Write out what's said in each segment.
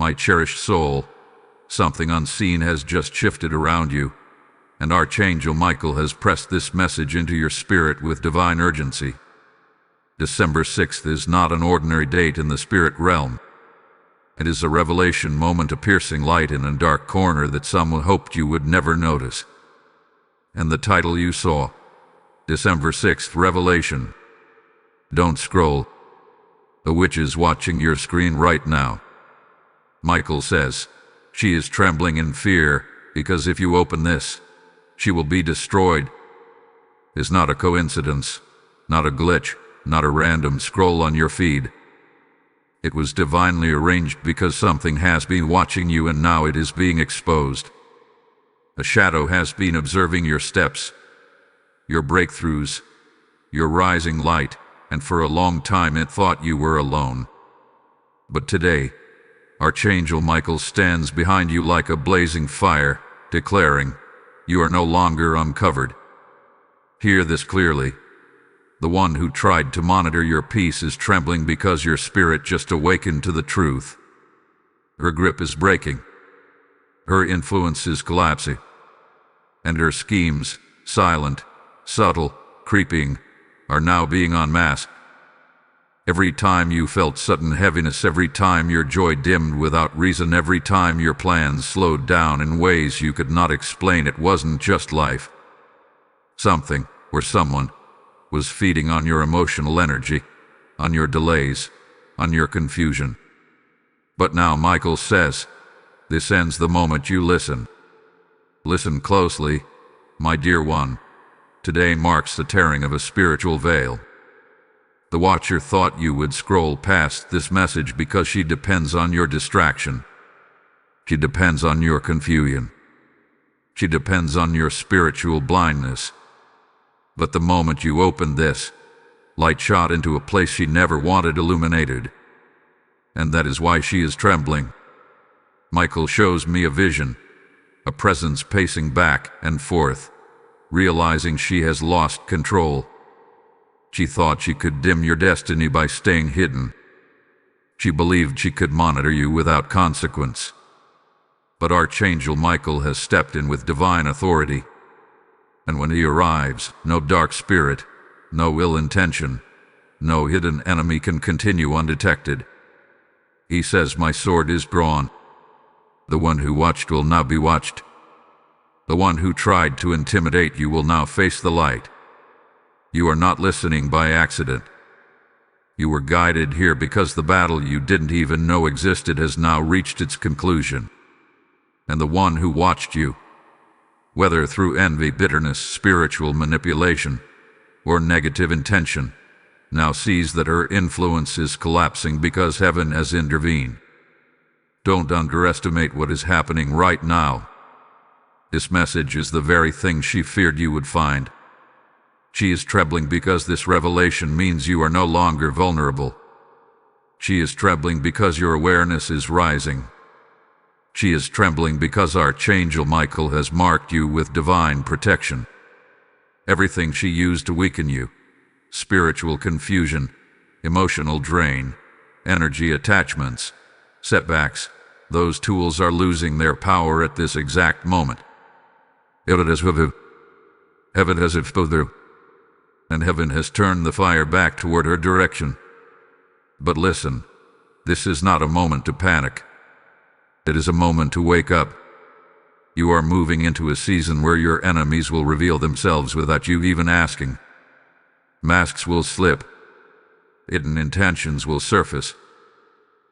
My cherished soul, something unseen has just shifted around you, and Archangel Michael has pressed this message into your spirit with divine urgency. December 6th is not an ordinary date in the spirit realm. It is a revelation moment, a piercing light in a dark corner that someone hoped you would never notice. And the title you saw, December 6th Revelation. Don't scroll. The witch is watching your screen right now. Michael says, she is trembling in fear, because if you open this, she will be destroyed. It's not a coincidence, not a glitch, not a random scroll on your feed. It was divinely arranged because something has been watching you and now it is being exposed. A shadow has been observing your steps, your breakthroughs, your rising light, and for a long time it thought you were alone. But today, Archangel Michael stands behind you like a blazing fire, declaring, you are no longer uncovered. Hear this clearly. The one who tried to monitor your peace is trembling because your spirit just awakened to the truth. Her grip is breaking. Her influence is collapsing. And her schemes, silent, subtle, creeping, are now being unmasked. Every time you felt sudden heaviness, every time your joy dimmed without reason, every time your plans slowed down in ways you could not explain, it wasn't just life. Something, or someone, was feeding on your emotional energy, on your delays, on your confusion. But now Michael says, this ends the moment you listen. Listen closely, my dear one. Today marks the tearing of a spiritual veil. The watcher thought you would scroll past this message because she depends on your distraction. She depends on your confusion. She depends on your spiritual blindness. But the moment you opened this, light shot into a place she never wanted illuminated. And that is why she is trembling. Michael shows me a vision, a presence pacing back and forth, realizing she has lost control. She thought she could dim your destiny by staying hidden. She believed she could monitor you without consequence. But Archangel Michael has stepped in with divine authority. And when he arrives, no dark spirit, no ill intention, no hidden enemy can continue undetected. He says, my sword is drawn. The one who watched will now be watched. The one who tried to intimidate you will now face the light. You are not listening by accident. You were guided here because the battle you didn't even know existed has now reached its conclusion. And the one who watched you, whether through envy, bitterness, spiritual manipulation, or negative intention, now sees that her influence is collapsing because heaven has intervened. Don't underestimate what is happening right now. This message is the very thing she feared you would find. She is trembling because this revelation means you are no longer vulnerable. She is trembling because your awareness is rising. She is trembling because Archangel Michael has marked you with divine protection. Everything she used to weaken you, spiritual confusion, emotional drain, energy attachments, setbacks, those tools are losing their power at this exact moment. Heaven has exposed, and heaven has turned the fire back toward her direction. But listen, this is not a moment to panic. It is a moment to wake up. You are moving into a season where your enemies will reveal themselves without you even asking. Masks will slip. Hidden intentions will surface.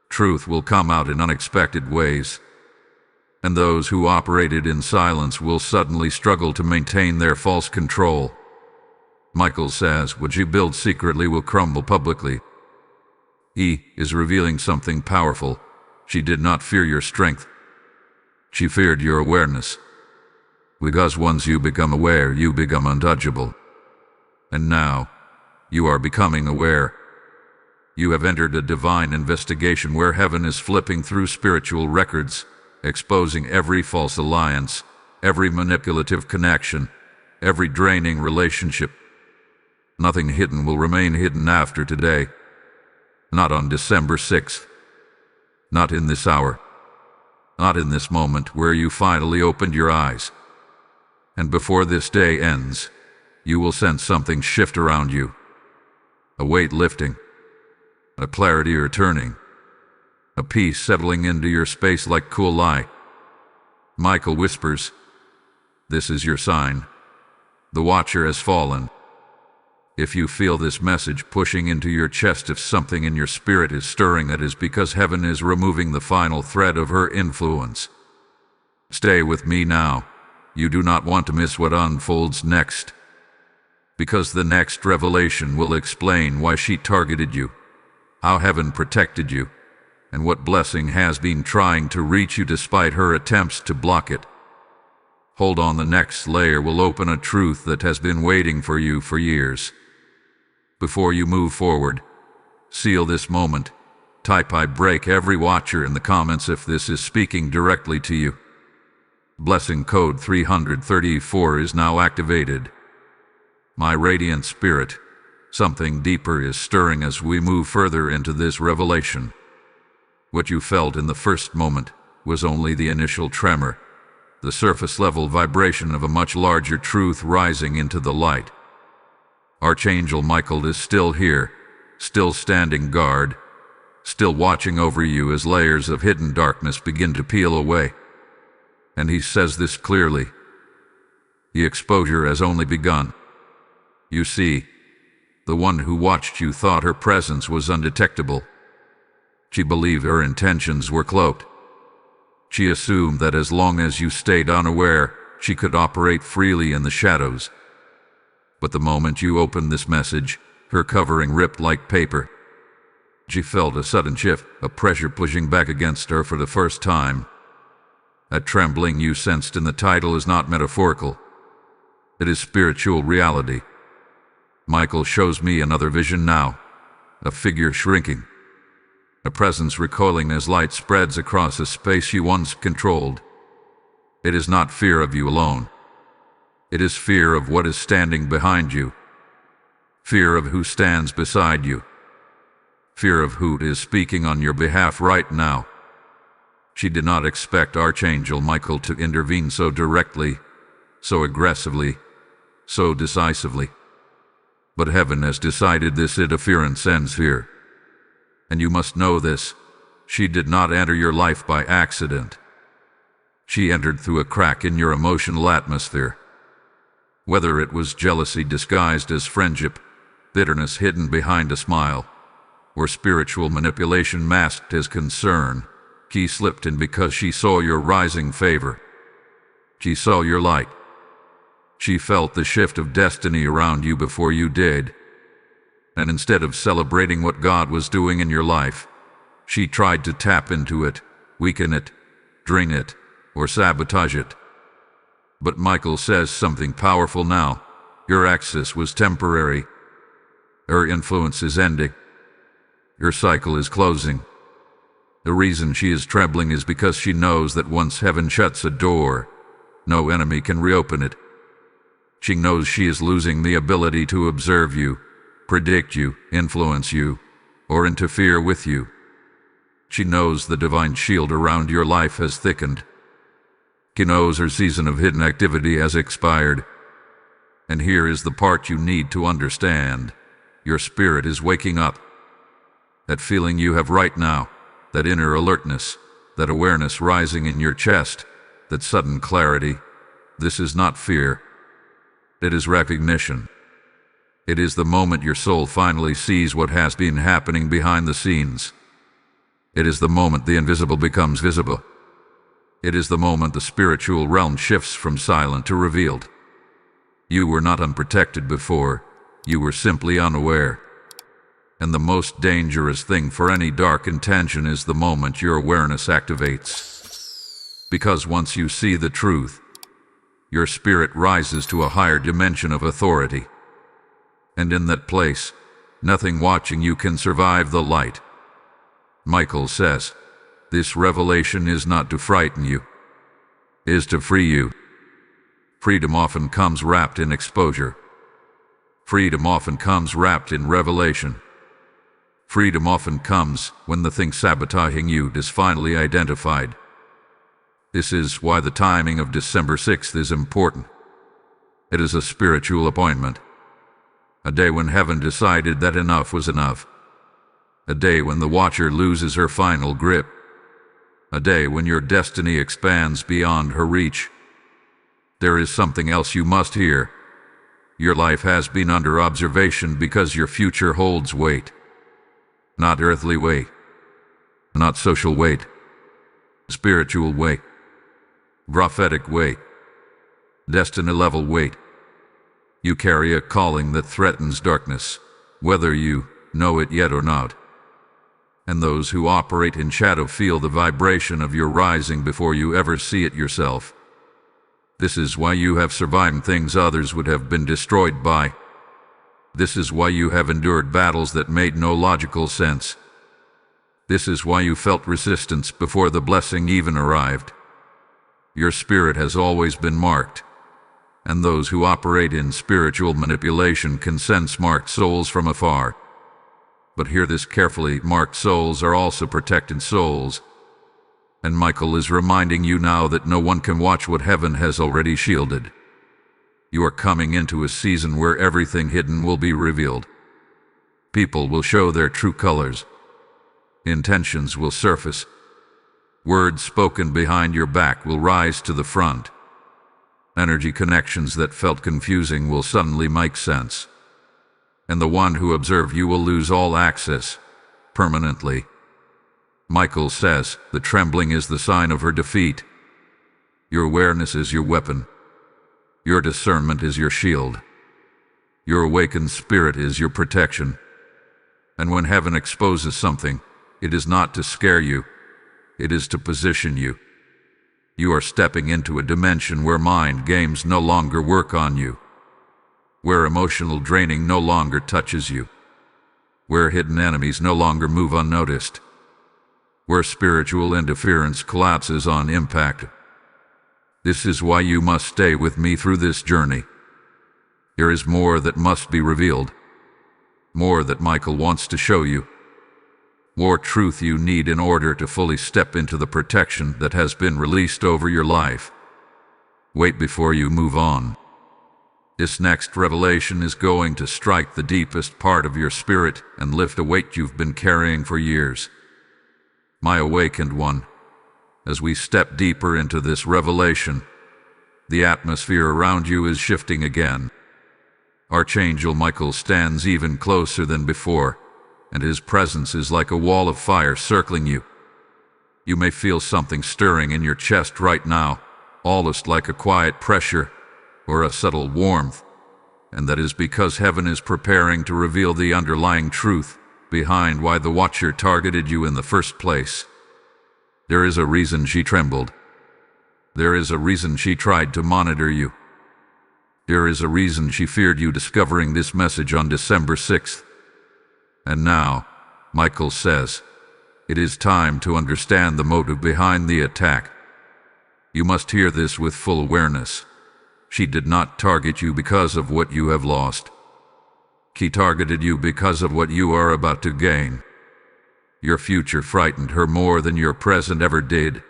Truth will come out in unexpected ways. And those who operated in silence will suddenly struggle to maintain their false control. Michael says, what you build secretly will crumble publicly. He is revealing something powerful. She did not fear your strength. She feared your awareness. Because once you become aware, you become untouchable. And now, you are becoming aware. You have entered a divine investigation where heaven is flipping through spiritual records, exposing every false alliance, every manipulative connection, every draining relationship. Nothing hidden will remain hidden after today. Not on December 6th. Not in this hour. not in this moment where you finally opened your eyes. And before this day ends, you will sense something shift around you. A weight lifting, a clarity returning, a peace settling into your space like cool light. Michael whispers, "This is your sign. The Watcher has fallen." If you feel this message pushing into your chest, if something in your spirit is stirring, it is because heaven is removing the final thread of her influence. Stay with me now. You do not want to miss what unfolds next, because the next revelation will explain why she targeted you, how heaven protected you, and what blessing has been trying to reach you despite her attempts to block it. Hold on, the next layer will open a truth that has been waiting for you for years. Before you move forward, seal this moment. Type "I break every watcher" in the comments if this is speaking directly to you. Blessing code 334 is now activated. My radiant spirit, something deeper is stirring as we move further into this revelation. What you felt in the first moment was only the initial tremor, the surface-level vibration of a much larger truth rising into the light. Archangel Michael is still here, still standing guard, still watching over you as layers of hidden darkness begin to peel away. And he says this clearly: the exposure has only begun. You see, the one who watched you thought her presence was undetectable. She believed her intentions were cloaked. She assumed that as long as you stayed unaware, she could operate freely in the shadows. But the moment you opened this message, her covering ripped like paper. She felt a sudden shift, a pressure pushing back against her for the first time. That trembling you sensed in the title is not metaphorical. It is spiritual reality. Michael shows me another vision now, a figure shrinking, a presence recoiling as light spreads across a space you once controlled. It is not fear of you alone. It is fear of what is standing behind you. Fear of who stands beside you. Fear of who is speaking on your behalf right now. She did not expect Archangel Michael to intervene so directly, so aggressively, so decisively. But heaven has decided this interference ends here. And you must know this: she did not enter your life by accident. She entered through a crack in your emotional atmosphere. Whether it was jealousy disguised as friendship, bitterness hidden behind a smile, or spiritual manipulation masked as concern, she slipped in because she saw your rising favor. She saw your light. She felt the shift of destiny around you before you did. And instead of celebrating what God was doing in your life, she tried to tap into it, weaken it, drain it, or sabotage it. But Michael says something powerful now. Your access was temporary. Her influence is ending. Your cycle is closing. The reason she is trembling is because she knows that once heaven shuts a door, no enemy can reopen it. She knows she is losing the ability to observe you, predict you, influence you, or interfere with you. She knows the divine shield around your life has thickened. She knows her season of hidden activity has expired. And here is the part you need to understand. Your spirit is waking up. That feeling you have right now, that inner alertness, that awareness rising in your chest, that sudden clarity, this is not fear. It is recognition. It is the moment your soul finally sees what has been happening behind the scenes. It is the moment the invisible becomes visible. It is the moment the spiritual realm shifts from silent to revealed. You were not unprotected before, you were simply unaware. And the most dangerous thing for any dark intention is the moment your awareness activates. Because once you see the truth, your spirit rises to a higher dimension of authority. And in that place, nothing watching you can survive the light. Michael says, this revelation is not to frighten you, it is to free you. Freedom often comes wrapped in exposure. Freedom often comes wrapped in revelation. Freedom often comes when the thing sabotaging you is finally identified. This is why the timing of December 6th is important. It is a spiritual appointment. A day when heaven decided that enough was enough. A day when the Watcher loses her final grip. A day when your destiny expands beyond her reach. There is something else you must hear. Your life has been under observation because your future holds weight. Not earthly weight. Not social weight. Spiritual weight. Prophetic weight. Destiny-level weight. You carry a calling that threatens darkness, whether you know it yet or not. And those who operate in shadow feel the vibration of your rising before you ever see it yourself. This is why you have survived things others would have been destroyed by. This is why you have endured battles that made no logical sense. This is why you felt resistance before the blessing even arrived. Your spirit has always been marked, and those who operate in spiritual manipulation can sense marked souls from afar. But hear this carefully, marked souls are also protected souls. And Michael is reminding you now that no one can watch what heaven has already shielded. You are coming into a season where everything hidden will be revealed. People will show their true colors. Intentions will surface. Words spoken behind your back will rise to the front. Energy connections that felt confusing will suddenly make sense. And the one who observed you will lose all access, permanently. Michael says, the trembling is the sign of her defeat. Your awareness is your weapon. Your discernment is your shield. Your awakened spirit is your protection. And when heaven exposes something, it is not to scare you, it is to position you. You are stepping into a dimension where mind games no longer work on you, where emotional draining no longer touches you, where hidden enemies no longer move unnoticed, where spiritual interference collapses on impact. This is why you must stay with me through this journey. There is more that must be revealed, more that Michael wants to show you, more truth you need in order to fully step into the protection that has been released over your life. Wait before you move on. This next revelation is going to strike the deepest part of your spirit and lift a weight you've been carrying for years. My awakened one, as we step deeper into this revelation, the atmosphere around you is shifting again. Archangel Michael stands even closer than before, and his presence is like a wall of fire circling you. You may feel something stirring in your chest right now, almost like a quiet pressure or a subtle warmth, and that is because heaven is preparing to reveal the underlying truth behind why the Watcher targeted you in the first place. There is a reason she trembled. There is a reason she tried to monitor you. There is a reason she feared you discovering this message on December 6th. And now, Michael says, it is time to understand the motive behind the attack. You must hear this with full awareness. She did not target you because of what you have lost. She targeted you because of what you are about to gain. Your future frightened her more than your present ever did.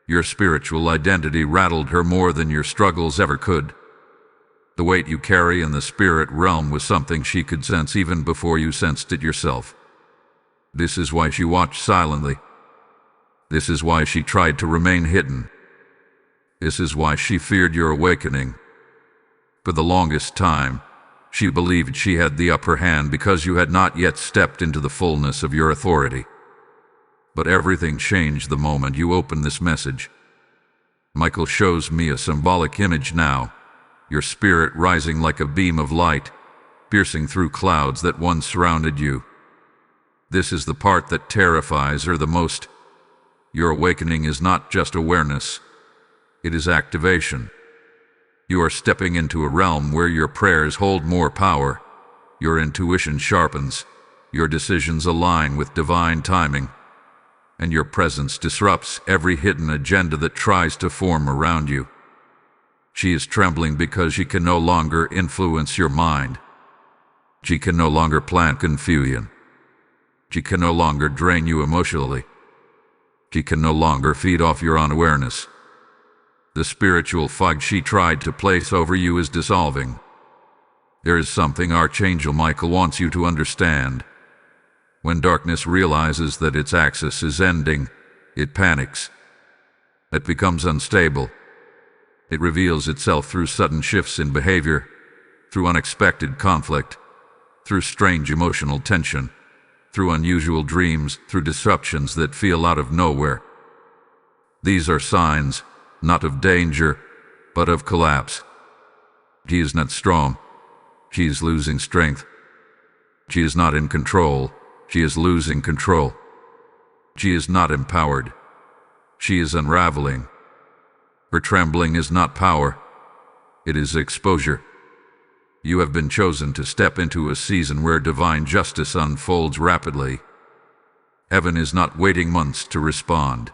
Your spiritual identity rattled her more than your struggles ever could. The weight you carry in the spirit realm was something she could sense even before you sensed it yourself. This is why she watched silently. This is why she tried to remain hidden. This is why she feared your awakening. For the longest time, she believed she had the upper hand because you had not yet stepped into the fullness of your authority. But everything changed the moment you opened this message. Michael shows me a symbolic image now, your spirit rising like a beam of light, piercing through clouds that once surrounded you. This is the part that terrifies her the most. Your awakening is not just awareness, it is activation. You are stepping into a realm where your prayers hold more power, your intuition sharpens, your decisions align with divine timing, and your presence disrupts every hidden agenda that tries to form around you. She is trembling because she can no longer influence your mind. She can no longer plant confusion. She can no longer drain you emotionally. She can no longer feed off your unawareness. The spiritual fog she tried to place over you is dissolving. There is something Archangel Michael wants you to understand. When darkness realizes that its axis is ending, it panics. It becomes unstable. It reveals itself through sudden shifts in behavior, through unexpected conflict, through strange emotional tension, through unusual dreams, through disruptions that feel out of nowhere. These are signs, not of danger, but of collapse. She is not strong. She is losing strength. She is not in control. She is losing control. She is not empowered. She is unraveling. Her trembling is not power. It is exposure. You have been chosen to step into a season where divine justice unfolds rapidly. Heaven is not waiting months to respond.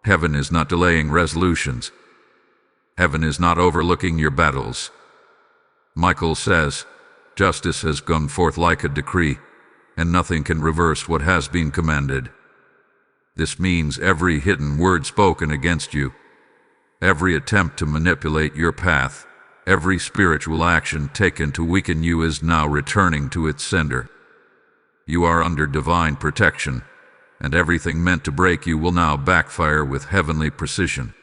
Heaven is not delaying resolutions. Heaven is not overlooking your battles. Michael says, justice has gone forth like a decree, and nothing can reverse what has been commanded. This means every hidden word spoken against you, every attempt to manipulate your path, every spiritual action taken to weaken you is now returning to its sender. You are under divine protection, and everything meant to break you will now backfire with heavenly precision.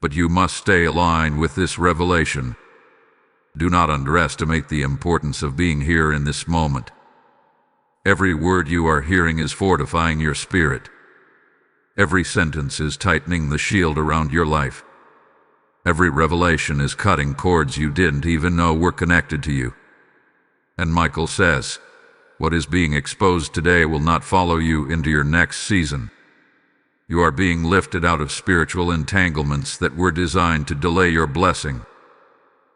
But you must stay aligned with this revelation. Do not underestimate the importance of being here in this moment. Every word you are hearing is fortifying your spirit. Every sentence is tightening the shield around your life. Every revelation is cutting cords you didn't even know were connected to you. And Michael says, what is being exposed today will not follow you into your next season. You are being lifted out of spiritual entanglements that were designed to delay your blessing.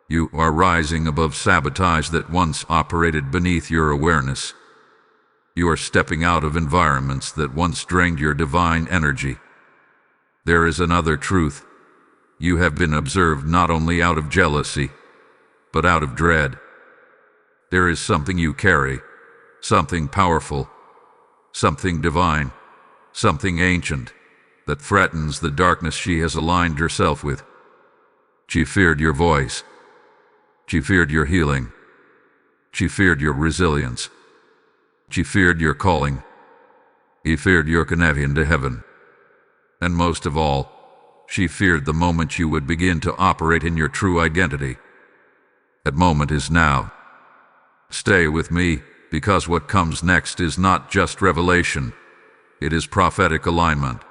You are rising above sabotage that once operated beneath your awareness. You are stepping out of environments that once drained your divine energy. There is another truth. You have been observed not only out of jealousy, but out of dread. There is something you carry, something powerful, something divine, something ancient, that threatens the darkness she has aligned herself with. She feared your voice. She feared your healing. She feared your resilience. She feared your calling. He feared your connection to heaven. And most of all, she feared the moment you would begin to operate in your true identity. That moment is now. Stay with me, because what comes next is not just revelation. It is prophetic alignment.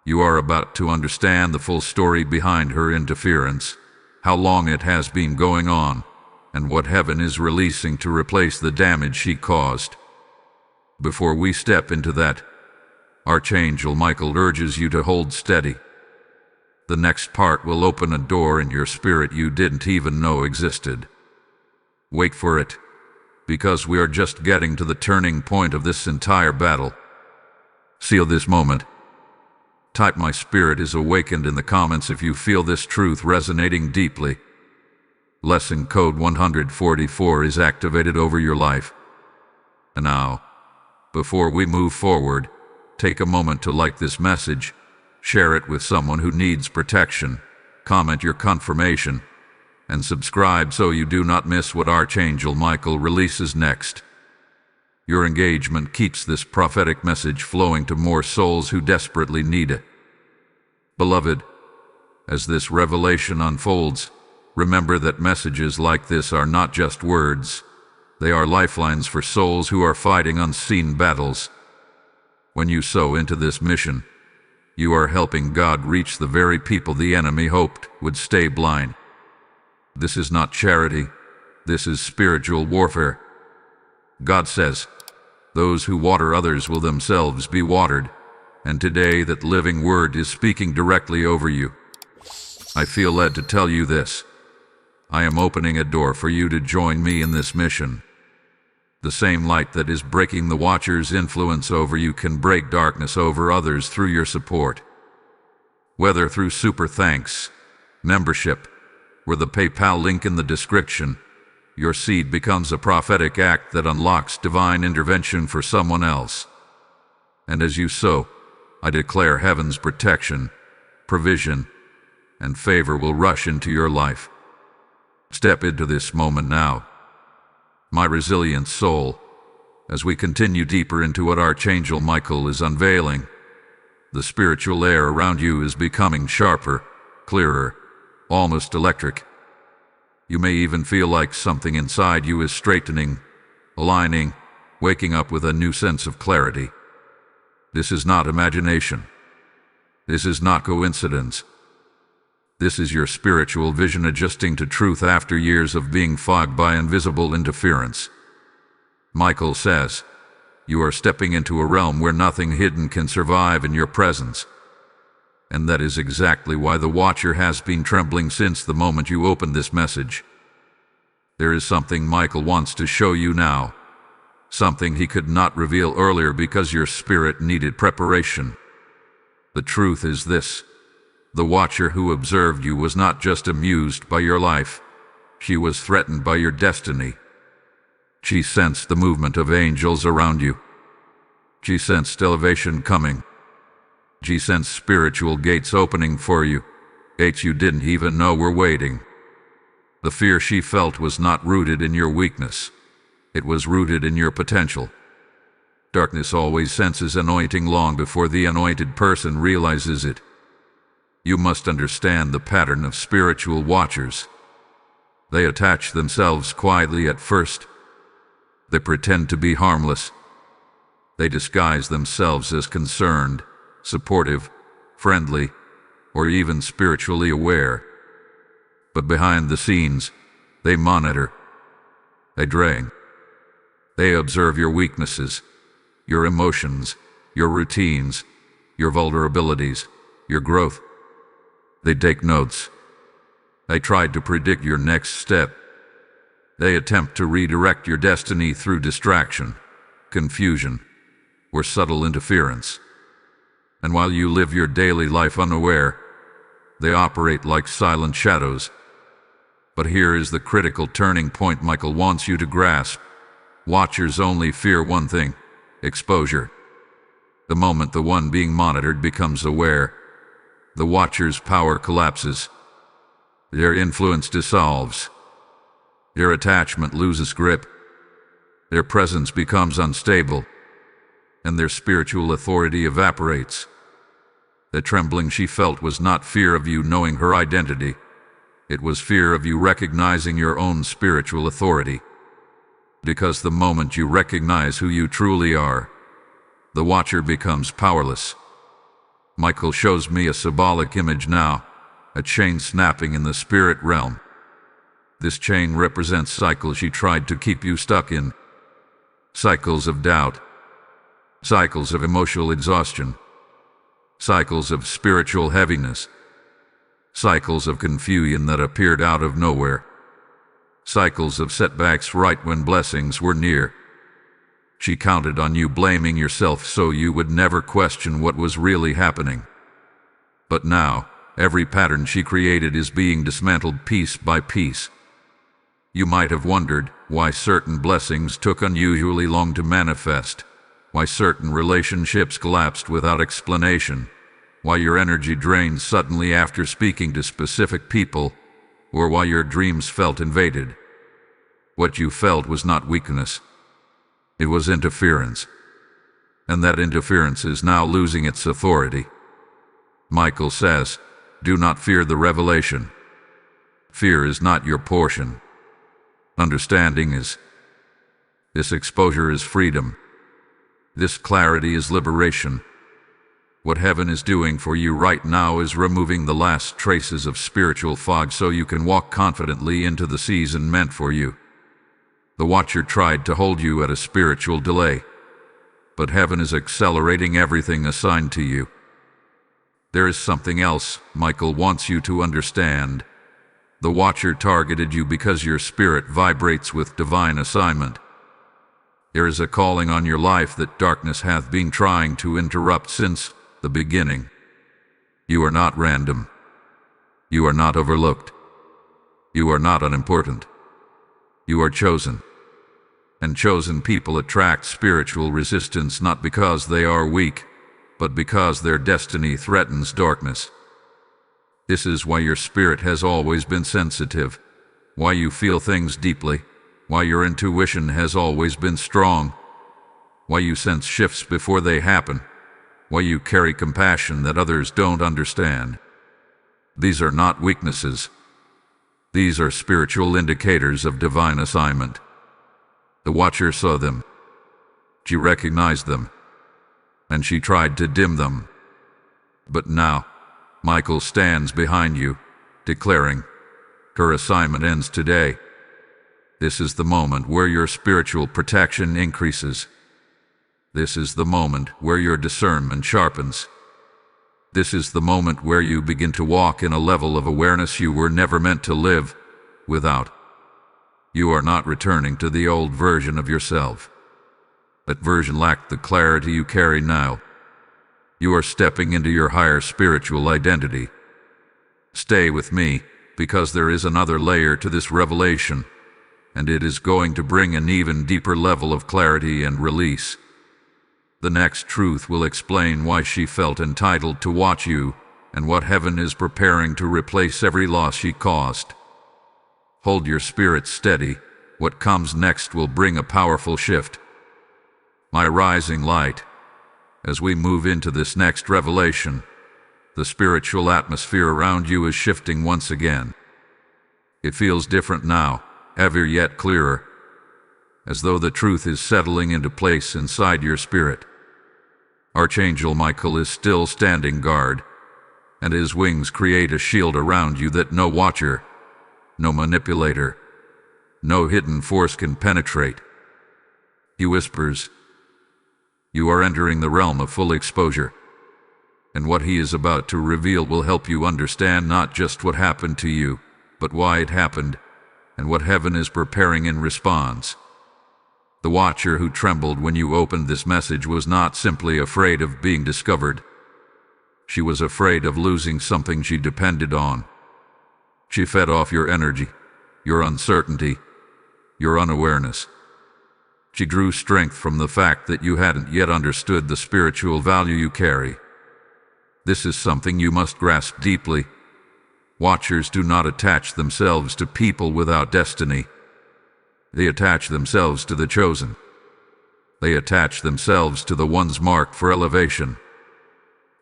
You are about to understand the full story behind her interference, how long it has been going on, and what heaven is releasing to replace the damage she caused. Before we step into that, Archangel Michael urges you to hold steady. The next part will open a door in your spirit you didn't even know existed. Wait for it, because we are just getting to the turning point of this entire battle. Seal this moment. Type "My spirit is awakened" in the comments if you feel this truth resonating deeply. Lesson code 144 is activated over your life. And now, before we move forward, take a moment to like this message, share it with someone who needs protection, comment your confirmation, and subscribe so you do not miss what Archangel Michael releases next. Your engagement keeps this prophetic message flowing to more souls who desperately need it. Beloved, as this revelation unfolds, remember that messages like this are not just words. They are lifelines for souls who are fighting unseen battles. When you sow into this mission, you are helping God reach the very people the enemy hoped would stay blind. This is not charity. This is spiritual warfare. God says, those who water others will themselves be watered, and today that living word is speaking directly over you. I feel led to tell you this. I am opening a door for you to join me in this mission. The same light that is breaking the Watcher's influence over you can break darkness over others through your support. Whether through super thanks, membership, or the PayPal link in the description, your seed becomes a prophetic act that unlocks divine intervention for someone else. And as you sow, I declare heaven's protection, provision, and favor will rush into your life. Step into this moment now, my resilient soul, as we continue deeper into what Archangel Michael is unveiling. The spiritual air around you is becoming sharper, clearer, almost electric. You may even feel like something inside you is straightening, aligning, waking up with a new sense of clarity. This is not imagination. This is not coincidence. This is your spiritual vision adjusting to truth after years of being fogged by invisible interference. Michael says, you are stepping into a realm where nothing hidden can survive in your presence. And that is exactly why the Watcher has been trembling since the moment you opened this message. There is something Michael wants to show you now, something he could not reveal earlier because your spirit needed preparation. The truth is this: the Watcher who observed you was not just amused by your life, she was threatened by your destiny. She sensed the movement of angels around you. She sensed elevation coming. She sensed spiritual gates opening for you, gates you didn't even know were waiting. The fear she felt was not rooted in your weakness. It was rooted in your potential. Darkness always senses anointing long before the anointed person realizes it. You must understand the pattern of spiritual watchers. They attach themselves quietly at first. They pretend to be harmless. They disguise themselves as concerned, supportive, friendly, or even spiritually aware. But behind the scenes, they monitor. They drain. They observe your weaknesses, your emotions, your routines, your vulnerabilities, your growth. They take notes. They try to predict your next step. They attempt to redirect your destiny through distraction, confusion, or subtle interference. And while you live your daily life unaware, they operate like silent shadows. But here is the critical turning point Michael wants you to grasp. Watchers only fear one thing: exposure. The moment the one being monitored becomes aware, the Watcher's power collapses. Their influence dissolves. Their attachment loses grip. Their presence becomes unstable, and their spiritual authority evaporates. The trembling she felt was not fear of you knowing her identity. It was fear of you recognizing your own spiritual authority. Because the moment you recognize who you truly are, the Watcher becomes powerless. Michael shows me a symbolic image now, a chain snapping in the spirit realm. This chain represents cycles she tried to keep you stuck in. Cycles of doubt. Cycles of emotional exhaustion. Cycles of spiritual heaviness. Cycles of confusion that appeared out of nowhere. Cycles of setbacks right when blessings were near. She counted on you blaming yourself so you would never question what was really happening. But now, every pattern she created is being dismantled piece by piece. You might have wondered why certain blessings took unusually long to manifest, why certain relationships collapsed without explanation, why your energy drained suddenly after speaking to specific people, or why your dreams felt invaded. What you felt was not weakness. It was interference. And that interference is now losing its authority. Michael says, do not fear the revelation. Fear is not your portion. Understanding is. This exposure is freedom. This clarity is liberation. What heaven is doing for you right now is removing the last traces of spiritual fog so you can walk confidently into the season meant for you. The Watcher tried to hold you at a spiritual delay, but heaven is accelerating everything assigned to you. There is something else Michael wants you to understand. The Watcher targeted you because your spirit vibrates with divine assignment. There is a calling on your life that darkness hath been trying to interrupt since the beginning. You are not random. You are not overlooked. You are not unimportant. You are chosen. And chosen people attract spiritual resistance not because they are weak, but because their destiny threatens darkness. This is why your spirit has always been sensitive, why you feel things deeply, why your intuition has always been strong, why you sense shifts before they happen, why you carry compassion that others don't understand. These are not weaknesses. These are spiritual indicators of divine assignment. The Watcher saw them. She recognized them, and she tried to dim them. But now, Michael stands behind you, declaring, "Her assignment ends today." This is the moment where your spiritual protection increases. This is the moment where your discernment sharpens. This is the moment where you begin to walk in a level of awareness you were never meant to live without. You are not returning to the old version of yourself. That version lacked the clarity you carry now. You are stepping into your higher spiritual identity. Stay with me, because there is another layer to this revelation, and it is going to bring an even deeper level of clarity and release. The next truth will explain why she felt entitled to watch you, and what heaven is preparing to replace every loss she caused. Hold your spirit steady. What comes next will bring a powerful shift. My rising light. As we move into this next revelation, the spiritual atmosphere around you is shifting once again. It feels different now, heavier yet clearer, as though the truth is settling into place inside your spirit. Archangel Michael is still standing guard, and his wings create a shield around you that no watcher, no manipulator, no hidden force can penetrate. He whispers, "You are entering the realm of full exposure," and what he is about to reveal will help you understand not just what happened to you, but why it happened, and what heaven is preparing in response. The Watcher who trembled when you opened this message was not simply afraid of being discovered. She was afraid of losing something she depended on. She fed off your energy, your uncertainty, your unawareness. She drew strength from the fact that you hadn't yet understood the spiritual value you carry. This is something you must grasp deeply. Watchers do not attach themselves to people without destiny. They attach themselves to the chosen. They attach themselves to the ones marked for elevation.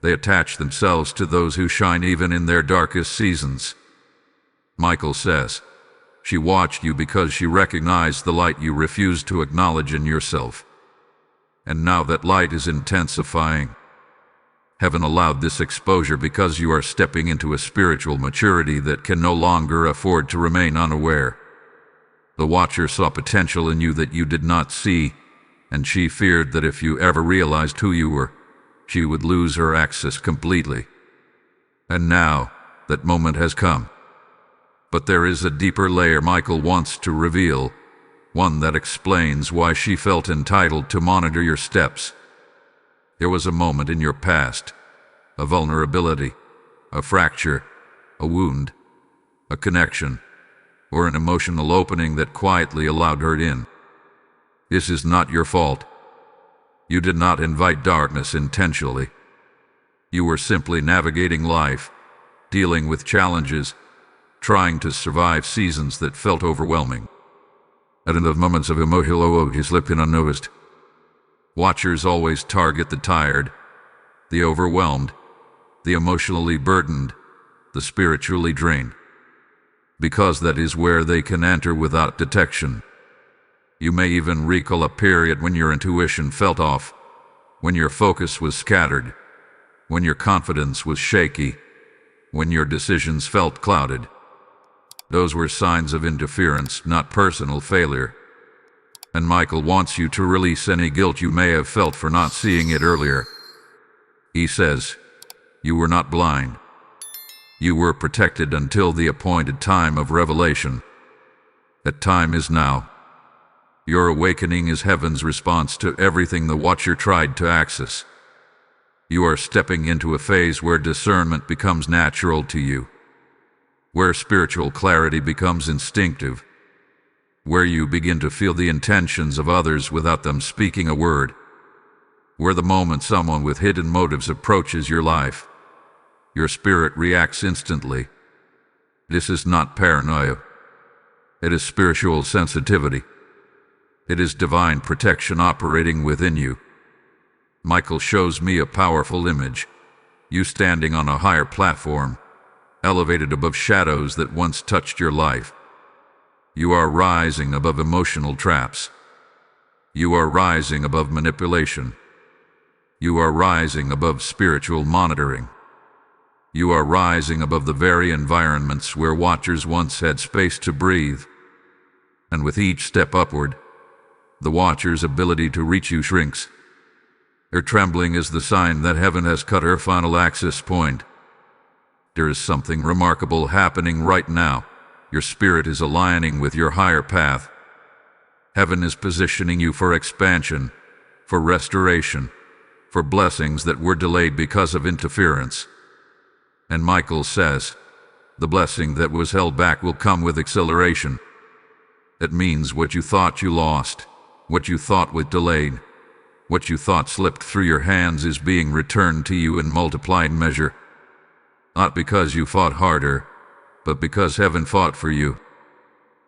They attach themselves to those who shine even in their darkest seasons. Michael says, she watched you because she recognized the light you refused to acknowledge in yourself. And now that light is intensifying. Heaven allowed this exposure because you are stepping into a spiritual maturity that can no longer afford to remain unaware. The Watcher saw potential in you that you did not see, and she feared that if you ever realized who you were, she would lose her access completely. And now, that moment has come. But there is a deeper layer Michael wants to reveal, one that explains why she felt entitled to monitor your steps. There was a moment in your past, a vulnerability, a fracture, a wound, a connection, or an emotional opening that quietly allowed her in. This is not your fault. You did not invite darkness intentionally. You were simply navigating life, dealing with challenges, trying to survive seasons that felt overwhelming. And in the moments of emotional you slip in unnoticed. Watchers always target the tired, the overwhelmed, the emotionally burdened, the spiritually drained, because that is where they can enter without detection. You may even recall a period when your intuition felt off, when your focus was scattered, when your confidence was shaky, when your decisions felt clouded. Those were signs of interference, not personal failure. And Michael wants you to release any guilt you may have felt for not seeing it earlier. He says, you were not blind. You were protected until the appointed time of revelation. That time is now. Your awakening is heaven's response to everything the Watcher tried to access. You are stepping into a phase where discernment becomes natural to you, where spiritual clarity becomes instinctive, where you begin to feel the intentions of others without them speaking a word. where the moment someone with hidden motives approaches your life, your spirit reacts instantly. This is not paranoia. It is spiritual sensitivity. It is divine protection operating within you. Michael shows me a powerful image. You standing on a higher platform, elevated above shadows that once touched your life. You are rising above emotional traps. You are rising above manipulation. You are rising above spiritual monitoring. You are rising above the very environments where watchers once had space to breathe. And with each step upward, the watcher's ability to reach you shrinks. Her trembling is the sign that heaven has cut her final access point. There is something remarkable happening right now. Your spirit is aligning with your higher path. Heaven is positioning you for expansion, for restoration, for blessings that were delayed because of interference. And Michael says, the blessing that was held back will come with acceleration. That means what you thought you lost, what you thought was delayed, what you thought slipped through your hands is being returned to you in multiplied measure. Not because you fought harder, but because heaven fought for you.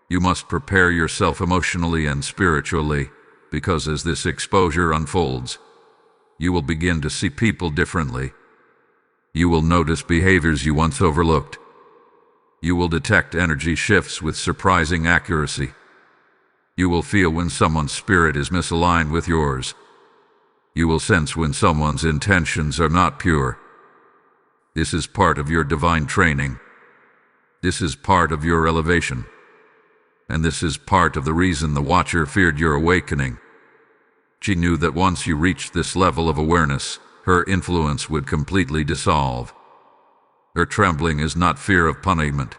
You must prepare yourself emotionally and spiritually, because as this exposure unfolds, you will begin to see people differently. You will notice behaviors you once overlooked. You will detect energy shifts with surprising accuracy. You will feel when someone's spirit is misaligned with yours. You will sense when someone's intentions are not pure. This is part of your divine training. This is part of your elevation. And this is part of the reason the Watcher feared your awakening. She knew that once you reached this level of awareness, her influence would completely dissolve. Her trembling is not fear of punishment.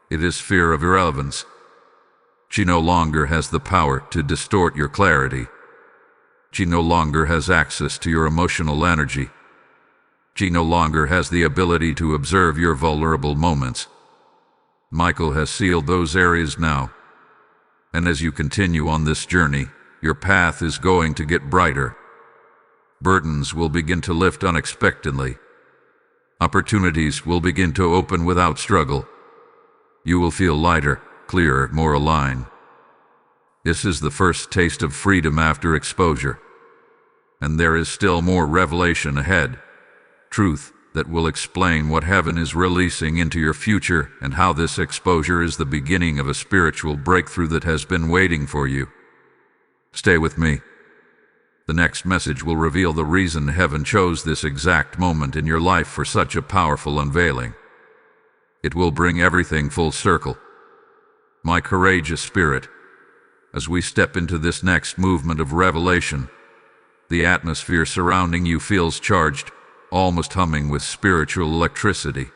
It is fear of irrelevance. She no longer has the power to distort your clarity. She no longer has access to your emotional energy. She no longer has the ability to observe your vulnerable moments. Michael has sealed those areas now. And as you continue on this journey, your path is going to get brighter. Burdens will begin to lift unexpectedly. Opportunities will begin to open without struggle. You will feel lighter, clearer, more aligned. This is the first taste of freedom after exposure. And there is still more revelation ahead. Truth that will explain what heaven is releasing into your future and how this exposure is the beginning of a spiritual breakthrough that has been waiting for you. Stay with me. The next message will reveal the reason heaven chose this exact moment in your life for such a powerful unveiling. It will bring everything full circle. My courageous spirit, as we step into this next movement of revelation, the atmosphere surrounding you feels charged, almost humming with spiritual electricity.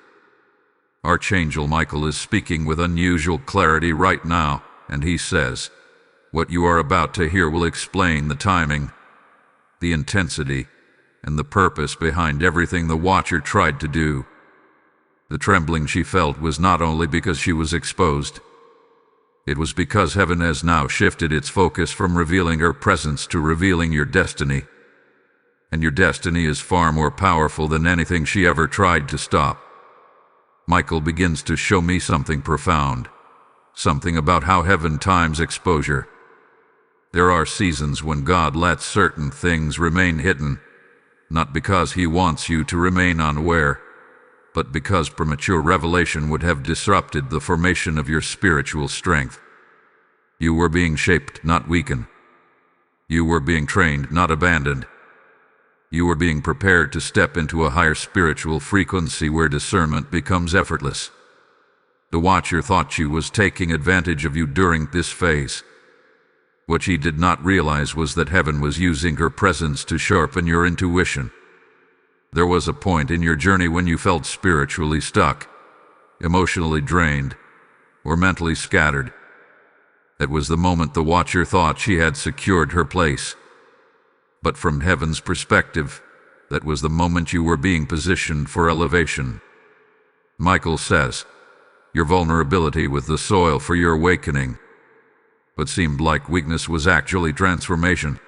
Archangel Michael is speaking with unusual clarity right now, and he says, what you are about to hear will explain the timing, the intensity, and the purpose behind everything the Watcher tried to do. The trembling she felt was not only because she was exposed. It was because heaven has now shifted its focus from revealing her presence to revealing your destiny. And your destiny is far more powerful than anything she ever tried to stop. Michael begins to show me something profound, something about how heaven times exposure. There are seasons when God lets certain things remain hidden, not because he wants you to remain unaware, but because premature revelation would have disrupted the formation of your spiritual strength. You were being shaped, not weakened. You were being trained, not abandoned. You were being prepared to step into a higher spiritual frequency where discernment becomes effortless. The Watcher thought she was taking advantage of you during this phase. What she did not realize was that heaven was using her presence to sharpen your intuition. There was a point in your journey when you felt spiritually stuck, emotionally drained, or mentally scattered. That was the moment the Watcher thought she had secured her place. But from heaven's perspective, that was the moment you were being positioned for elevation. Michael says, your vulnerability was the soil for your awakening. What seemed like weakness was actually transformation.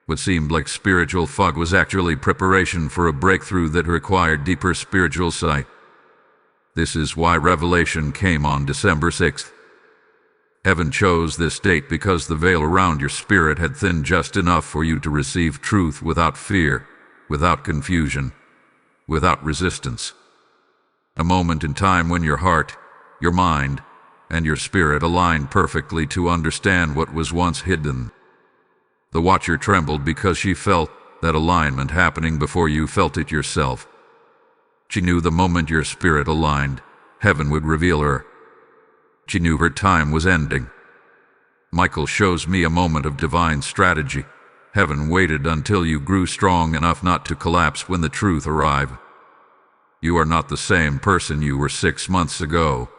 What seemed like spiritual fog was actually preparation for a breakthrough that required deeper spiritual sight. This is why revelation came on December 6th. Heaven chose this date because the veil around your spirit had thinned just enough for you to receive truth without fear, without confusion, without resistance. A moment in time when your heart, your mind, and your spirit aligned perfectly to understand what was once hidden. The watcher trembled because she felt that alignment happening before you felt it yourself. She knew the moment your spirit aligned, heaven would reveal her. She knew her time was ending. Michael shows me a moment of divine strategy. Heaven waited until you grew strong enough not to collapse when the truth arrived. You are not the same person you were 6 months ago,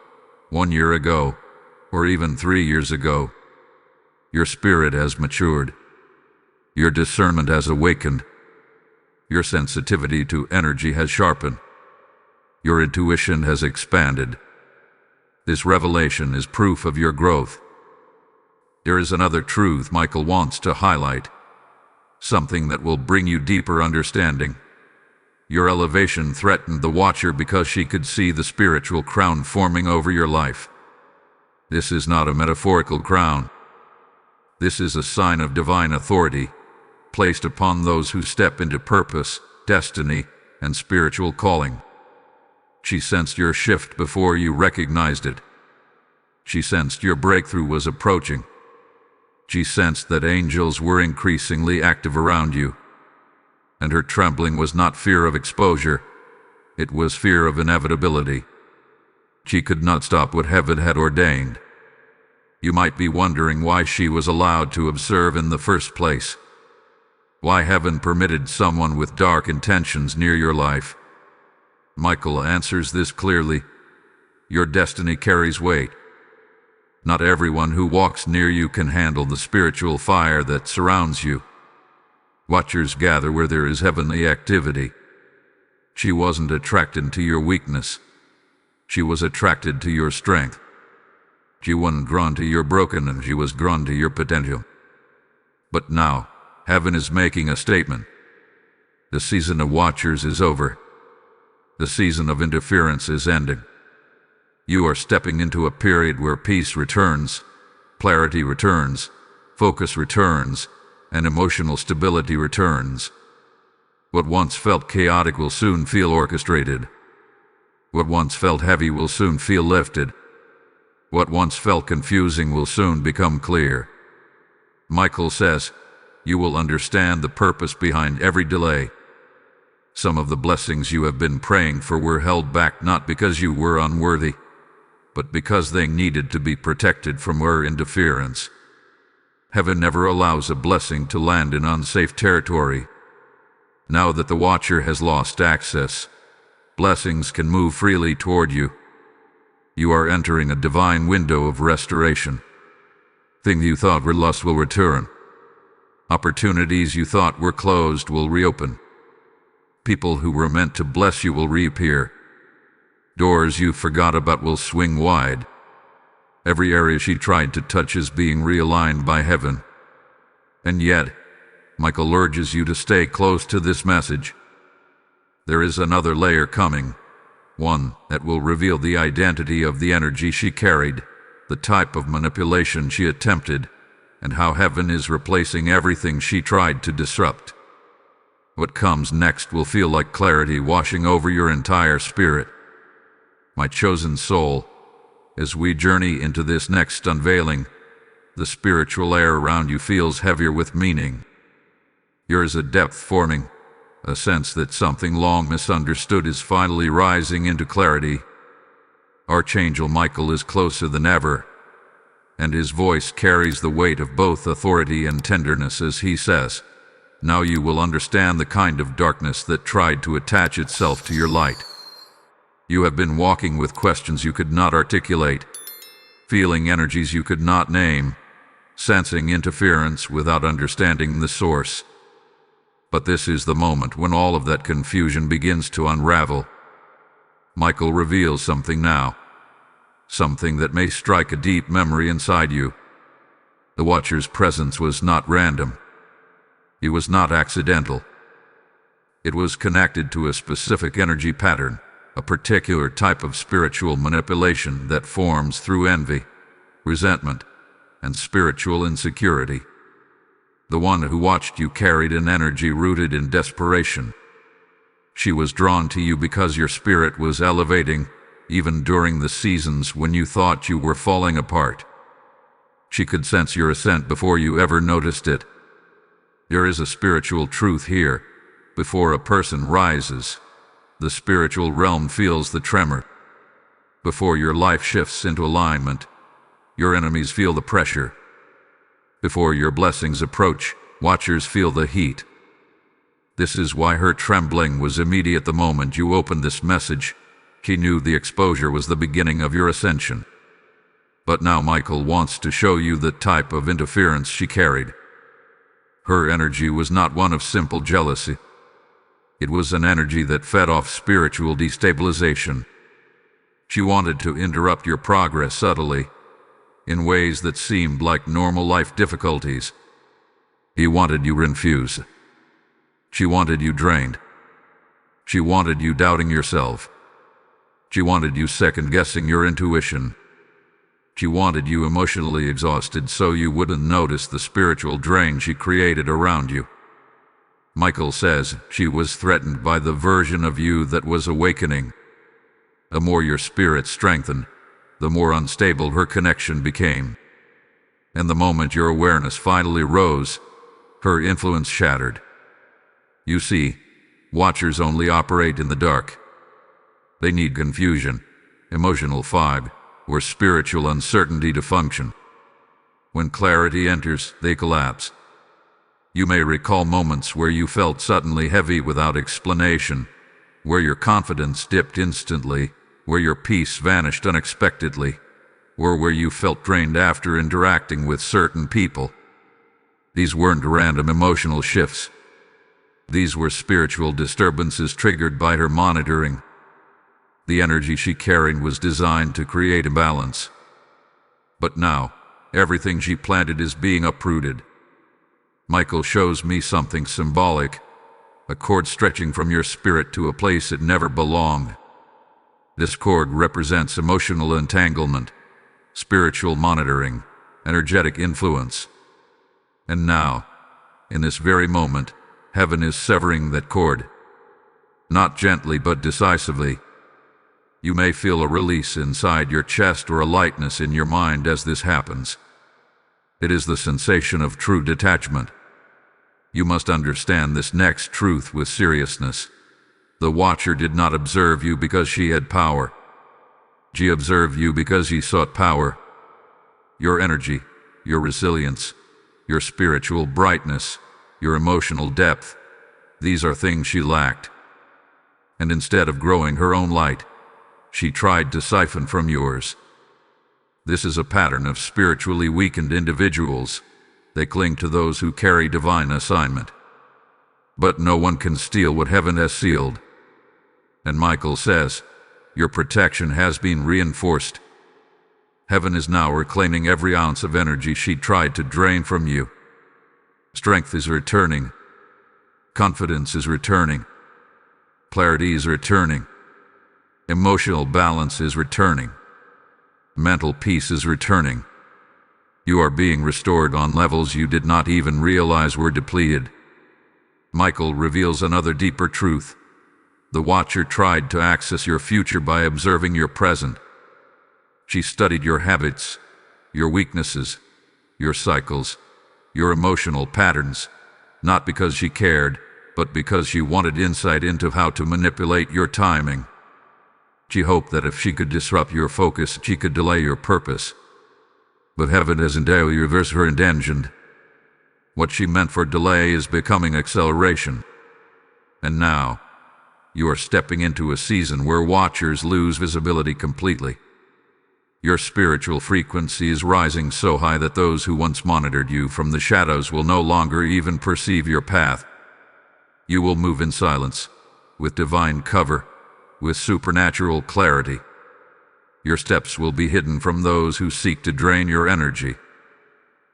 1 year ago, or even 3 years ago. Your spirit has matured. Your discernment has awakened. Your sensitivity to energy has sharpened. Your intuition has expanded. This revelation is proof of your growth. There is another truth Michael wants to highlight, something that will bring you deeper understanding. Your elevation threatened the watcher because she could see the spiritual crown forming over your life. This is not a metaphorical crown. This is a sign of divine authority, placed upon those who step into purpose, destiny, and spiritual calling. She sensed your shift before you recognized it. She sensed your breakthrough was approaching. She sensed that angels were increasingly active around you. And her trembling was not fear of exposure, it was fear of inevitability. She could not stop what heaven had ordained. You might be wondering why she was allowed to observe in the first place. Why heaven permitted someone with dark intentions near your life. Michael answers this clearly. Your destiny carries weight. Not everyone who walks near you can handle the spiritual fire that surrounds you. Watchers gather where there is heavenly activity. She wasn't attracted to your weakness. She was attracted to your strength. She wasn't drawn to your brokenness, she was drawn to your potential. But now, heaven is making a statement. The season of watchers is over. The season of interference is ending. You are stepping into a period where peace returns, clarity returns, focus returns, and emotional stability returns. What once felt chaotic will soon feel orchestrated. What once felt heavy will soon feel lifted. What once felt confusing will soon become clear. Michael says, you will understand the purpose behind every delay. Some of the blessings you have been praying for were held back not because you were unworthy, but because they needed to be protected from your interference. Heaven never allows a blessing to land in unsafe territory. Now that the watcher has lost access, blessings can move freely toward you. You are entering a divine window of restoration. Things you thought were lost will return. Opportunities you thought were closed will reopen. People who were meant to bless you will reappear. Doors you forgot about will swing wide. Every area she tried to touch is being realigned by heaven. And yet, Michael urges you to stay close to this message. There is another layer coming, one that will reveal the identity of the energy she carried, the type of manipulation she attempted, and how heaven is replacing everything she tried to disrupt. What comes next will feel like clarity washing over your entire spirit. My chosen soul, as we journey into this next unveiling, the spiritual air around you feels heavier with meaning. There is a depth forming, a sense that something long misunderstood is finally rising into clarity. Archangel Michael is closer than ever, and his voice carries the weight of both authority and tenderness as he says, now you will understand the kind of darkness that tried to attach itself to your light. You have been walking with questions you could not articulate, feeling energies you could not name, sensing interference without understanding the source. But this is the moment when all of that confusion begins to unravel. Michael reveals something now, something that may strike a deep memory inside you. The watcher's presence was not random. It was not accidental. It was connected to a specific energy pattern, a particular type of spiritual manipulation that forms through envy, resentment, and spiritual insecurity. The one who watched you carried an energy rooted in desperation. She was drawn to you because your spirit was elevating, even during the seasons when you thought you were falling apart. She could sense your ascent before you ever noticed it. There is a spiritual truth here. Before a person rises, the spiritual realm feels the tremor. Before your life shifts into alignment, your enemies feel the pressure. Before your blessings approach, watchers feel the heat. This is why her trembling was immediate the moment you opened this message. She knew the exposure was the beginning of your ascension. But now Michael wants to show you the type of interference she carried. Her energy was not one of simple jealousy. It was an energy that fed off spiritual destabilization. She wanted to interrupt your progress subtly, in ways that seemed like normal life difficulties. He wanted you confused. She wanted you drained. She wanted you doubting yourself. She wanted you second-guessing your intuition. She wanted you emotionally exhausted so you wouldn't notice the spiritual drain she created around you. Michael says she was threatened by the version of you that was awakening. The more your spirit strengthened, the more unstable her connection became. And the moment your awareness finally rose, her influence shattered. You see, watchers only operate in the dark. They need confusion, emotional fog, or spiritual uncertainty to function. When clarity enters, they collapse. You may recall moments where you felt suddenly heavy without explanation, where your confidence dipped instantly, where your peace vanished unexpectedly, or where you felt drained after interacting with certain people. These weren't random emotional shifts. These were spiritual disturbances triggered by her monitoring. The energy she carried was designed to create a balance. But now, everything she planted is being uprooted. Michael shows me something symbolic, a cord stretching from your spirit to a place it never belonged. This cord represents emotional entanglement, spiritual monitoring, energetic influence. And now, in this very moment, heaven is severing that cord. Not gently but decisively. You may feel a release inside your chest or a lightness in your mind as this happens. It is the sensation of true detachment. You must understand this next truth with seriousness. The watcher did not observe you because she had power. She observed you because she sought power. Your energy, your resilience, your spiritual brightness, your emotional depth, these are things she lacked. And instead of growing her own light, she tried to siphon from yours. This is a pattern of spiritually weakened individuals. They cling to those who carry divine assignment. But no one can steal what heaven has sealed. And Michael says, your protection has been reinforced. Heaven is now reclaiming every ounce of energy she tried to drain from you. Strength is returning. Confidence is returning. Clarity is returning. Emotional balance is returning. Mental peace is returning. You are being restored on levels you did not even realize were depleted. Michael reveals another deeper truth. The watcher tried to access your future by observing your present. She studied your habits, your weaknesses, your cycles, your emotional patterns, not because she cared, but because she wanted insight into how to manipulate your timing. She hoped that if she could disrupt your focus, she could delay your purpose. But heaven has entirely reversed her intention. What she meant for delay is becoming acceleration. And now, you are stepping into a season where watchers lose visibility completely. Your spiritual frequency is rising so high that those who once monitored you from the shadows will no longer even perceive your path. You will move in silence, with divine cover, with supernatural clarity. Your steps will be hidden from those who seek to drain your energy.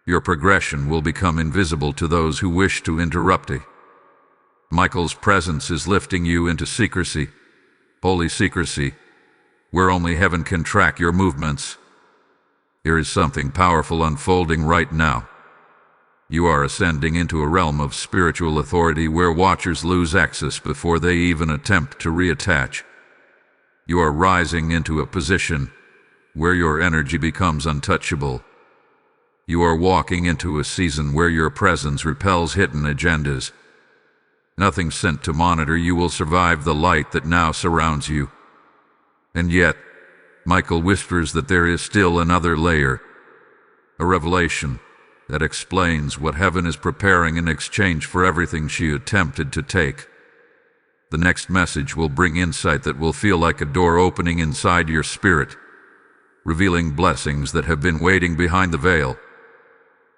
Your progression will become invisible to those who wish to interrupt it. Michael's presence is lifting you into secrecy, holy secrecy, where only heaven can track your movements. There is something powerful unfolding right now. You are ascending into a realm of spiritual authority where watchers lose access before they even attempt to reattach. You are rising into a position where your energy becomes untouchable. You are walking into a season where your presence repels hidden agendas. Nothing sent to monitor you will survive the light that now surrounds you. And yet, Michael whispers that there is still another layer, a revelation that explains what heaven is preparing in exchange for everything she attempted to take. The next message will bring insight that will feel like a door opening inside your spirit, revealing blessings that have been waiting behind the veil.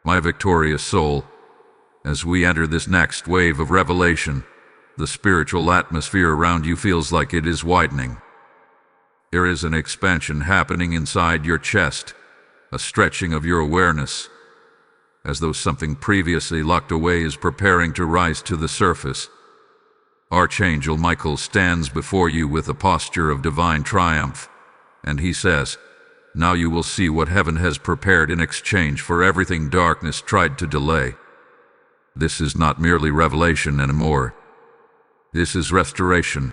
My victorious soul, as we enter this next wave of revelation, the spiritual atmosphere around you feels like it is widening. There is an expansion happening inside your chest, a stretching of your awareness, as though something previously locked away is preparing to rise to the surface. Archangel Michael stands before you with a posture of divine triumph, and he says, "Now you will see what heaven has prepared in exchange for everything darkness tried to delay." This is not merely revelation anymore. This is restoration.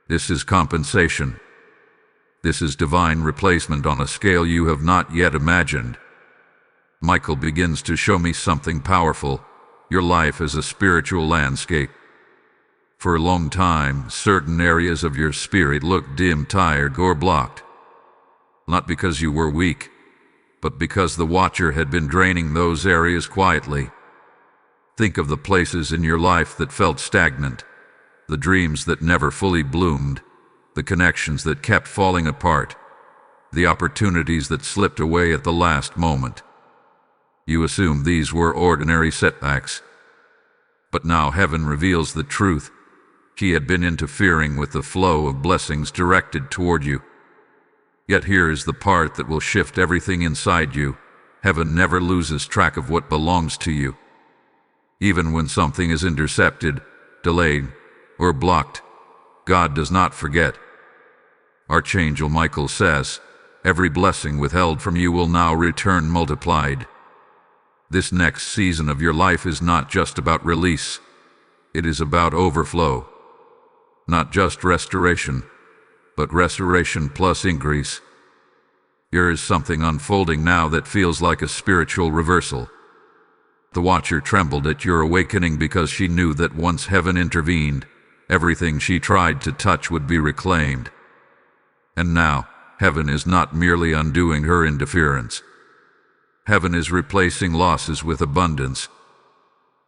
This is compensation. This is divine replacement on a scale you have not yet imagined. Michael begins to show me something powerful. Your life is a spiritual landscape. For a long time, certain areas of your spirit looked dim, tired, or blocked. Not because you were weak, but because the Watcher had been draining those areas quietly. Think of the places in your life that felt stagnant, the dreams that never fully bloomed, the connections that kept falling apart, the opportunities that slipped away at the last moment. You assumed these were ordinary setbacks. But now heaven reveals the truth. He had been interfering with the flow of blessings directed toward you. Yet here is the part that will shift everything inside you. Heaven never loses track of what belongs to you. Even when something is intercepted, delayed, or blocked, God does not forget. Archangel Michael says, "Every blessing withheld from you will now return multiplied." This next season of your life is not just about release. It is about overflow. Not just restoration, but restoration plus increase. There is something unfolding now that feels like a spiritual reversal. The Watcher trembled at your awakening because she knew that once heaven intervened, everything she tried to touch would be reclaimed. And now, heaven is not merely undoing her interference. Heaven is replacing losses with abundance.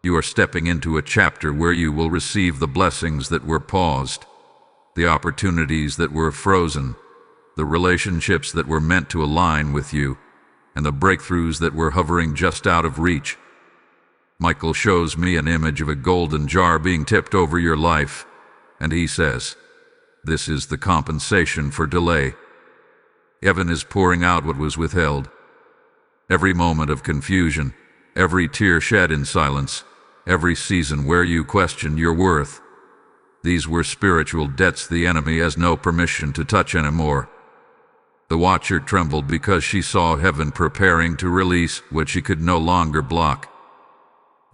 You are stepping into a chapter where you will receive the blessings that were paused, the opportunities that were frozen, the relationships that were meant to align with you, and the breakthroughs that were hovering just out of reach. Michael shows me an image of a golden jar being tipped over your life, and he says, "This is the compensation for delay." Heaven is pouring out what was withheld. Every moment of confusion, every tear shed in silence, every season where you questioned your worth. These were spiritual debts the enemy has no permission to touch anymore. The Watcher trembled because she saw heaven preparing to release what she could no longer block.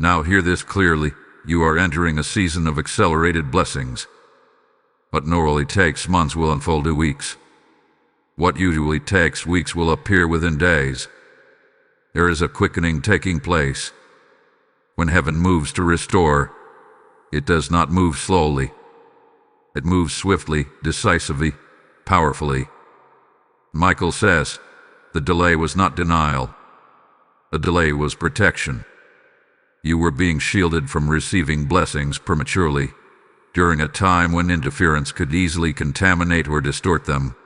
Now hear this clearly, you are entering a season of accelerated blessings. What normally takes months will unfold in weeks. What usually takes weeks will appear within days. There is a quickening taking place. When heaven moves to restore, it does not move slowly. It moves swiftly, decisively, powerfully. Michael says, the delay was not denial. The delay was protection. You were being shielded from receiving blessings prematurely, during a time when interference could easily contaminate or distort them.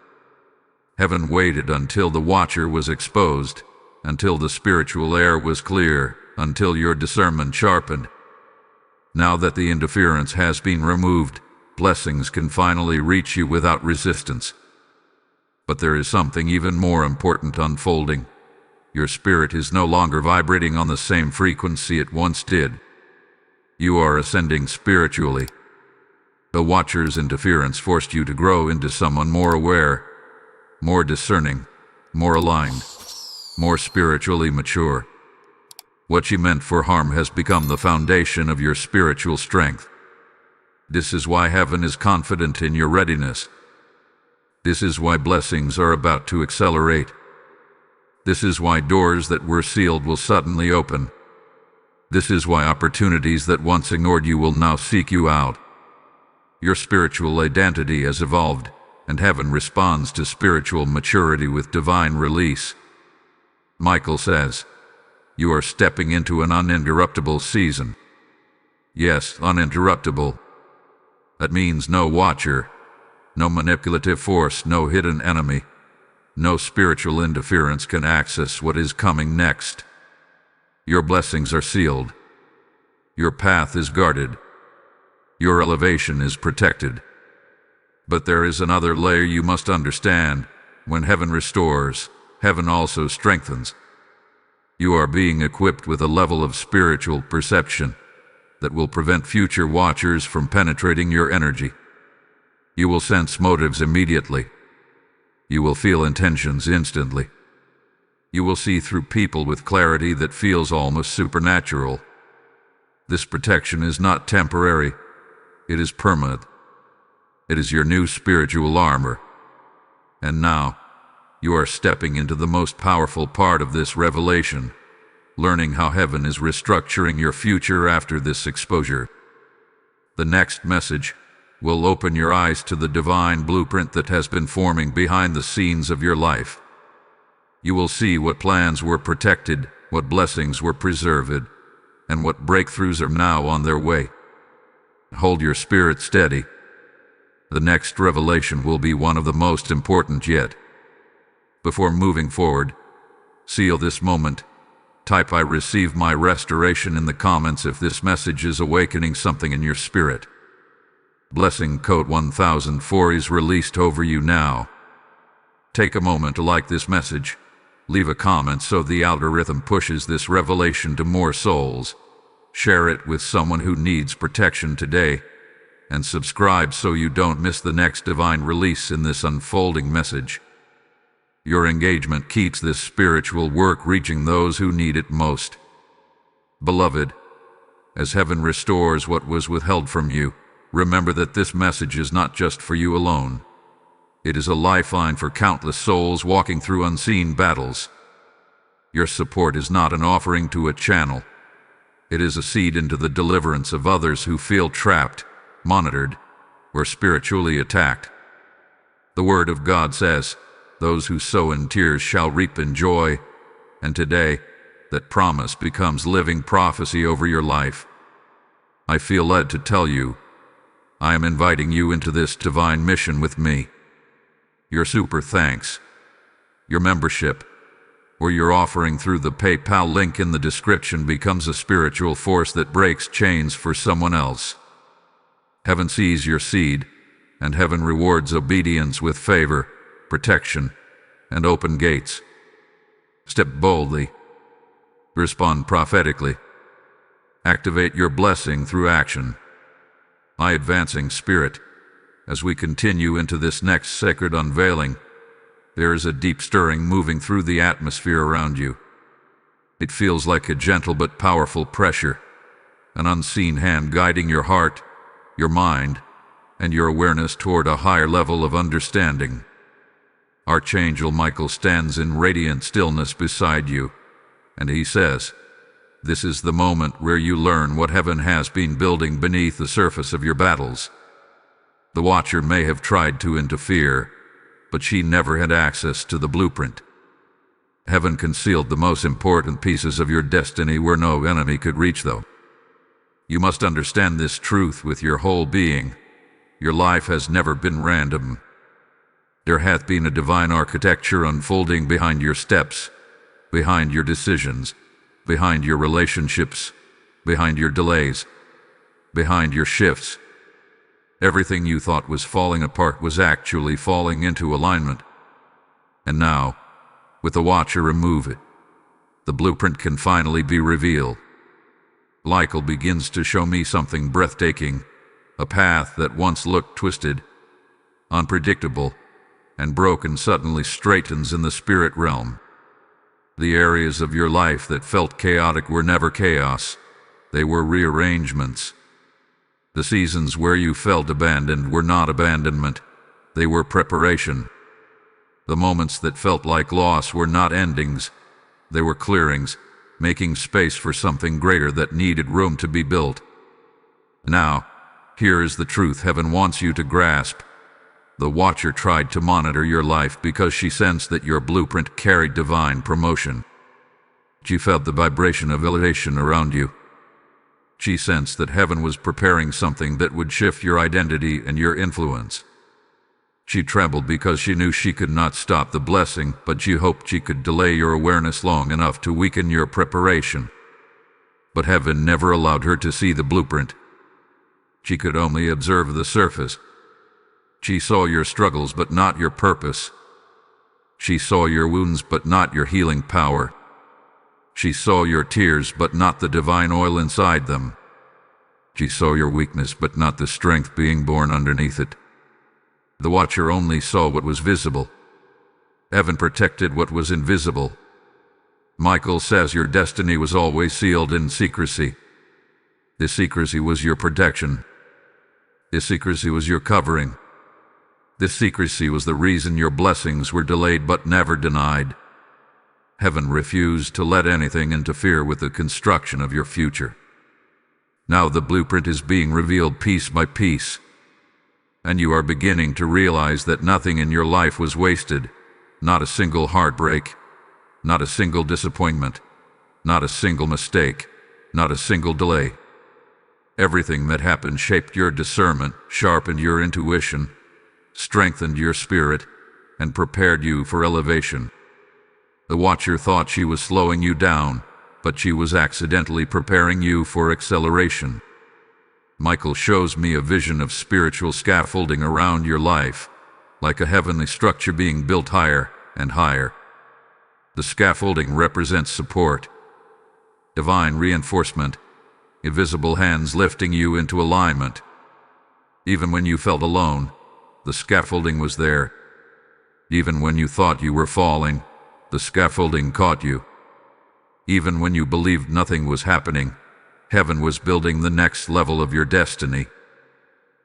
Heaven waited until the Watcher was exposed, until the spiritual air was clear, until your discernment sharpened. Now that the interference has been removed, blessings can finally reach you without resistance. But there is something even more important unfolding. Your spirit is no longer vibrating on the same frequency it once did. You are ascending spiritually. The Watcher's interference forced you to grow into someone more aware, more discerning, more aligned, more spiritually mature. What you meant for harm has become the foundation of your spiritual strength. This is why heaven is confident in your readiness. This is why blessings are about to accelerate. This is why doors that were sealed will suddenly open. This is why opportunities that once ignored you will now seek you out. Your spiritual identity has evolved, and heaven responds to spiritual maturity with divine release. Michael says, you are stepping into an uninterruptible season. Yes, uninterruptible. That means no watcher, no manipulative force, no hidden enemy. No spiritual interference can access what is coming next. Your blessings are sealed. Your path is guarded. Your elevation is protected. But there is another layer you must understand. When heaven restores, heaven also strengthens. You are being equipped with a level of spiritual perception that will prevent future watchers from penetrating your energy. You will sense motives immediately. You will feel intentions instantly. You will see through people with clarity that feels almost supernatural. This protection is not temporary. It is permanent. It is your new spiritual armor. And now, you are stepping into the most powerful part of this revelation, learning how heaven is restructuring your future after this exposure. The next message will open your eyes to the divine blueprint that has been forming behind the scenes of your life. You will see what plans were protected, what blessings were preserved, and what breakthroughs are now on their way. Hold your spirit steady. The next revelation will be one of the most important yet. Before moving forward, seal this moment. Type "I receive my restoration" in the comments if this message is awakening something in your spirit. Blessing code 1004 is released over you now. Take a moment to like this message. Leave a comment so the algorithm pushes this revelation to more souls. Share it with someone who needs protection today. And subscribe so you don't miss the next divine release in this unfolding message. Your engagement keeps this spiritual work reaching those who need it most. Beloved, as heaven restores what was withheld from you, remember that this message is not just for you alone. It is a lifeline for countless souls walking through unseen battles. Your support is not an offering to a channel. It is a seed into the deliverance of others who feel trapped, monitored, or spiritually attacked. The Word of God says, "Those who sow in tears shall reap in joy," and today, that promise becomes living prophecy over your life. I feel led to tell you, I am inviting you into this divine mission with me. Your super thanks, your membership, or your offering through the PayPal link in the description becomes a spiritual force that breaks chains for someone else. Heaven sees your seed, and heaven rewards obedience with favor, protection, and open gates. Step boldly. Respond prophetically. Activate your blessing through action. My advancing spirit, as we continue into this next sacred unveiling, there is a deep stirring moving through the atmosphere around you. It feels like a gentle but powerful pressure, an unseen hand guiding your heart, your mind, and your awareness toward a higher level of understanding. Archangel Michael stands in radiant stillness beside you, and he says, "This is the moment where you learn what heaven has been building beneath the surface of your battles." The Watcher may have tried to interfere, but she never had access to the blueprint. Heaven concealed the most important pieces of your destiny where no enemy could reach them. You must understand this truth with your whole being. Your life has never been random. There hath been a divine architecture unfolding behind your steps, behind your decisions, behind your relationships, behind your delays, behind your shifts. Everything you thought was falling apart was actually falling into alignment. And now, with the Watcher removed, The blueprint can finally be revealed. Michael begins to show me something breathtaking, a path that once looked twisted, unpredictable, and broken suddenly straightens in the spirit realm. The areas of your life that felt chaotic were never chaos. They were rearrangements. The seasons where you felt abandoned were not abandonment. They were preparation. The moments that felt like loss were not endings. They were clearings, making space for something greater that needed room to be built. Now, here is the truth heaven wants you to grasp. The Watcher tried to monitor your life because she sensed that your blueprint carried divine promotion. She felt the vibration of elevation around you. She sensed that heaven was preparing something that would shift your identity and your influence. She trembled because she knew she could not stop the blessing, but she hoped she could delay your awareness long enough to weaken your preparation. But heaven never allowed her to see the blueprint. She could only observe the surface. She saw your struggles but not your purpose. She saw your wounds but not your healing power. She saw your tears but not the divine oil inside them. She saw your weakness but not the strength being born underneath it. The Watcher only saw what was visible. Heaven protected what was invisible. Michael says your destiny was always sealed in secrecy. This secrecy was your protection. This secrecy was your covering. This secrecy was the reason your blessings were delayed but never denied. Heaven refused to let anything interfere with the construction of your future. Now the blueprint is being revealed piece by piece, and you are beginning to realize that nothing in your life was wasted, not a single heartbreak, not a single disappointment, not a single mistake, not a single delay. Everything that happened shaped your discernment, sharpened your intuition, strengthened your spirit, and prepared you for elevation. The Watcher thought she was slowing you down, but she was accidentally preparing you for acceleration. Michael shows me a vision of spiritual scaffolding around your life, like a heavenly structure being built higher and higher. The scaffolding represents support, divine reinforcement, invisible hands lifting you into alignment. Even when you felt alone, the scaffolding was there. Even when you thought you were falling, the scaffolding caught you. Even when you believed nothing was happening, heaven was building the next level of your destiny.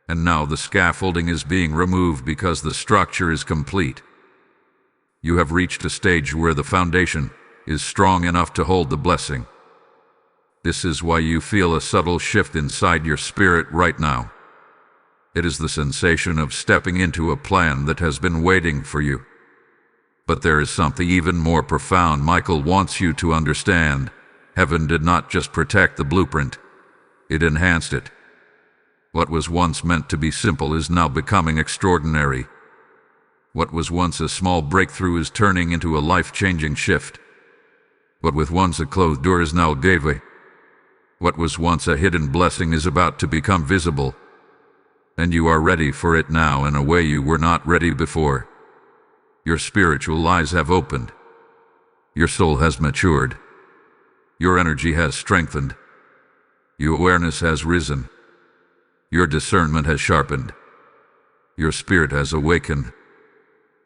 And now the scaffolding is being removed because the structure is complete. You have reached a stage where the foundation is strong enough to hold the blessing. This is why you feel a subtle shift inside your spirit right now. It is the sensation of stepping into a plan that has been waiting for you. But there is something even more profound Michael wants you to understand. Heaven did not just protect the blueprint, it enhanced it. What was once meant to be simple is now becoming extraordinary. What was once a small breakthrough is turning into a life-changing shift. What was once a closed door is now a gateway. What was once a hidden blessing is about to become visible. And you are ready for it now in a way you were not ready before. Your spiritual eyes have opened. Your soul has matured. Your energy has strengthened. Your awareness has risen. Your discernment has sharpened. Your spirit has awakened.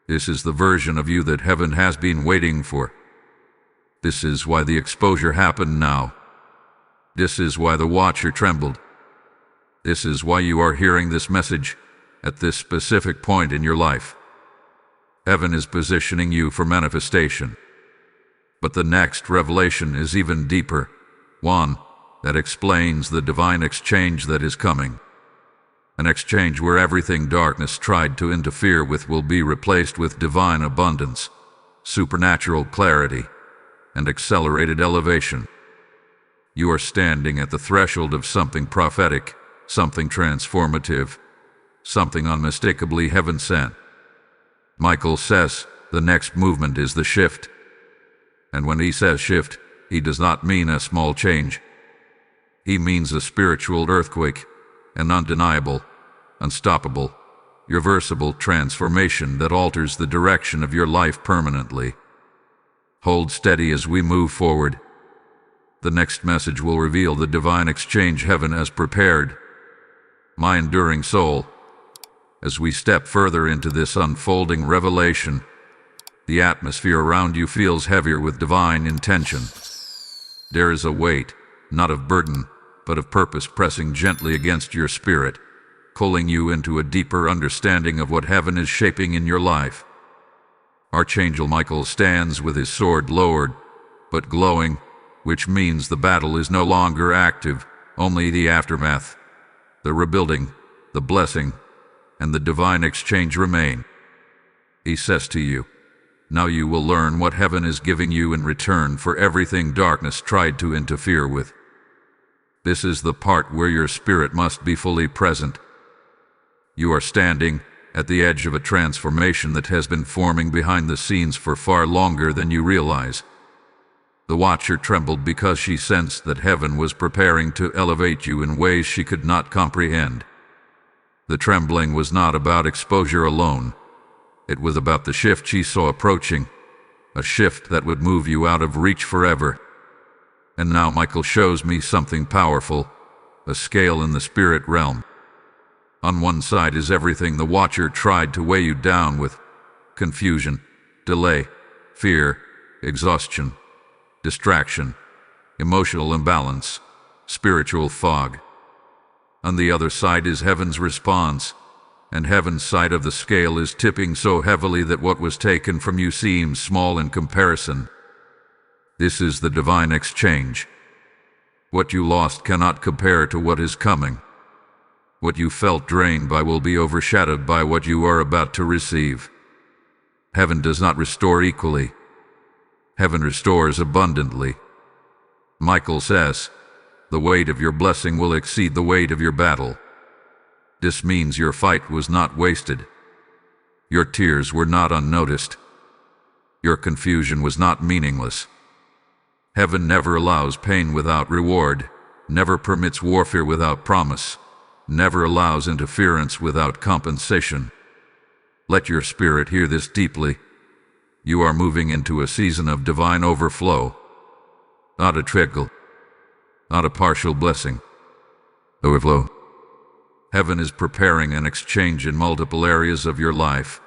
This is the version of you that heaven has been waiting for. This is why the exposure happened now. This is why the Watcher trembled. This is why you are hearing this message at this specific point in your life. Heaven is positioning you for manifestation. But the next revelation is even deeper, one that explains the divine exchange that is coming. An exchange where everything darkness tried to interfere with will be replaced with divine abundance, supernatural clarity, and accelerated elevation. You are standing at the threshold of something prophetic, something transformative, something unmistakably heaven-sent. Michael says the next movement is the shift. And when he says shift, he does not mean a small change. He means a spiritual earthquake, an undeniable, unstoppable, irreversible transformation that alters the direction of your life permanently. Hold steady as we move forward. The next message will reveal the divine exchange heaven has prepared. My enduring soul, as we step further into this unfolding revelation, the atmosphere around you feels heavier with divine intention. There is a weight, not of burden, but of purpose pressing gently against your spirit, pulling you into a deeper understanding of what heaven is shaping in your life. Archangel Michael stands with his sword lowered, but glowing, which means the battle is no longer active, only the aftermath. The rebuilding, the blessing, and the divine exchange remain. He says to you, now you will learn what heaven is giving you in return for everything darkness tried to interfere with. This is the part where your spirit must be fully present. You are standing at the edge of a transformation that has been forming behind the scenes for far longer than you realize. The watcher trembled because she sensed that heaven was preparing to elevate you in ways she could not comprehend. The trembling was not about exposure alone. It was about the shift she saw approaching, a shift that would move you out of reach forever. And now Michael shows me something powerful, a scale in the spirit realm. On one side is everything the watcher tried to weigh you down with: confusion, delay, fear, exhaustion, distraction, emotional imbalance, spiritual fog. On the other side is heaven's response, and heaven's side of the scale is tipping so heavily that what was taken from you seems small in comparison. This is the divine exchange. What you lost cannot compare to what is coming. What you felt drained by will be overshadowed by what you are about to receive. Heaven does not restore equally. Heaven restores abundantly. Michael says, the weight of your blessing will exceed the weight of your battle. This means your fight was not wasted. Your tears were not unnoticed. Your confusion was not meaningless. Heaven never allows pain without reward, never permits warfare without promise, never allows interference without compensation. Let your spirit hear this deeply. You are moving into a season of divine overflow. Not a trickle, not a partial blessing. Overflow. Heaven is preparing an exchange in multiple areas of your life,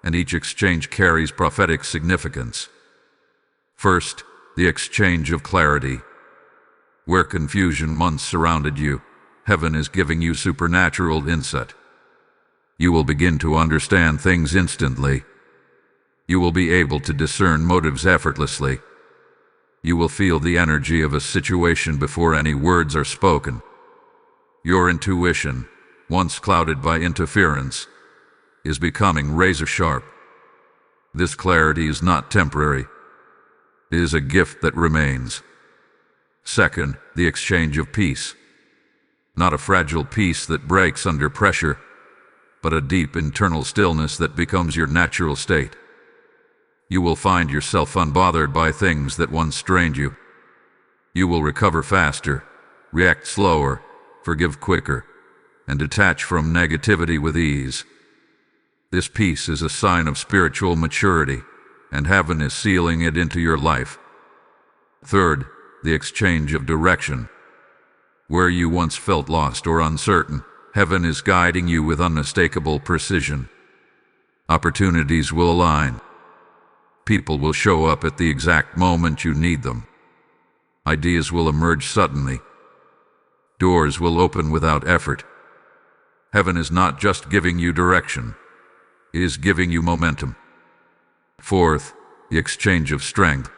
and each exchange carries prophetic significance. First, the exchange of clarity. Where confusion once surrounded you, heaven is giving you supernatural insight. You will begin to understand things instantly. You will be able to discern motives effortlessly. You will feel the energy of a situation before any words are spoken. Your intuition, once clouded by interference, is becoming razor sharp. This clarity is not temporary. It is a gift that remains. Second, the exchange of peace. Not a fragile peace that breaks under pressure, but a deep internal stillness that becomes your natural state. You will find yourself unbothered by things that once strained you. You will recover faster, react slower, forgive quicker, and detach from negativity with ease. This peace is a sign of spiritual maturity, and heaven is sealing it into your life. Third, the exchange of direction. Where you once felt lost or uncertain, heaven is guiding you with unmistakable precision. Opportunities will align. People will show up at the exact moment you need them. Ideas will emerge suddenly. Doors will open without effort. Heaven is not just giving you direction, it is giving you momentum. Fourth, the exchange of strength.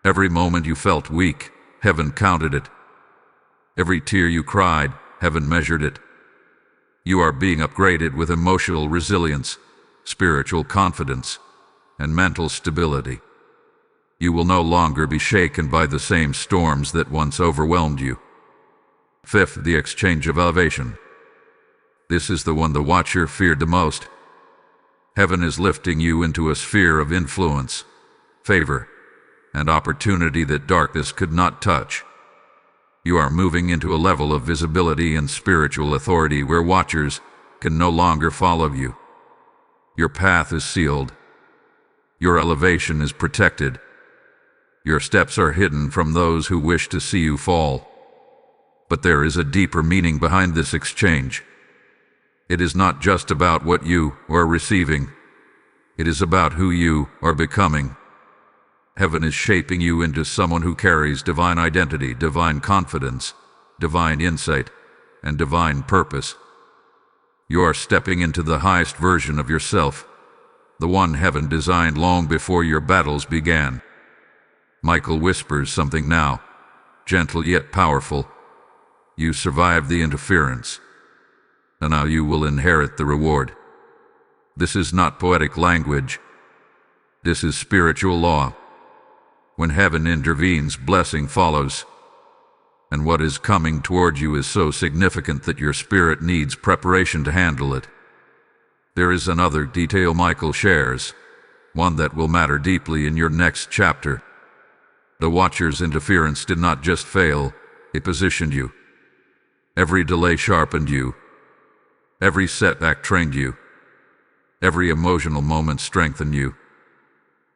Every moment you felt weak, heaven counted it. Every tear you cried, heaven measured it. You are being upgraded with emotional resilience, spiritual confidence, and mental stability. You will no longer be shaken by the same storms that once overwhelmed you. Fifth, the exchange of elevation. This is the one the watcher feared the most. Heaven is lifting you into a sphere of influence, favor, and opportunity that darkness could not touch. You are moving into a level of visibility and spiritual authority where watchers can no longer follow you. Your path is sealed. Your elevation is protected, Your steps are hidden from those who wish to see you fall. But there is a deeper meaning behind this exchange. It is not just about what you are receiving. It is about who you are becoming. Heaven is shaping you into someone who carries divine identity, divine confidence, divine insight, and divine purpose. You are stepping into the highest version of yourself, the one heaven designed long before your battles began. Michael whispers something now, gentle yet powerful. You survived the interference, and now you will inherit the reward. This is not poetic language. This is spiritual law. When heaven intervenes, blessing follows. And what is coming toward you is so significant that your spirit needs preparation to handle it. There is another detail Michael shares, one that will matter deeply in your next chapter. The Watcher's interference did not just fail, it positioned you. Every delay sharpened you. Every setback trained you. Every emotional moment strengthened you.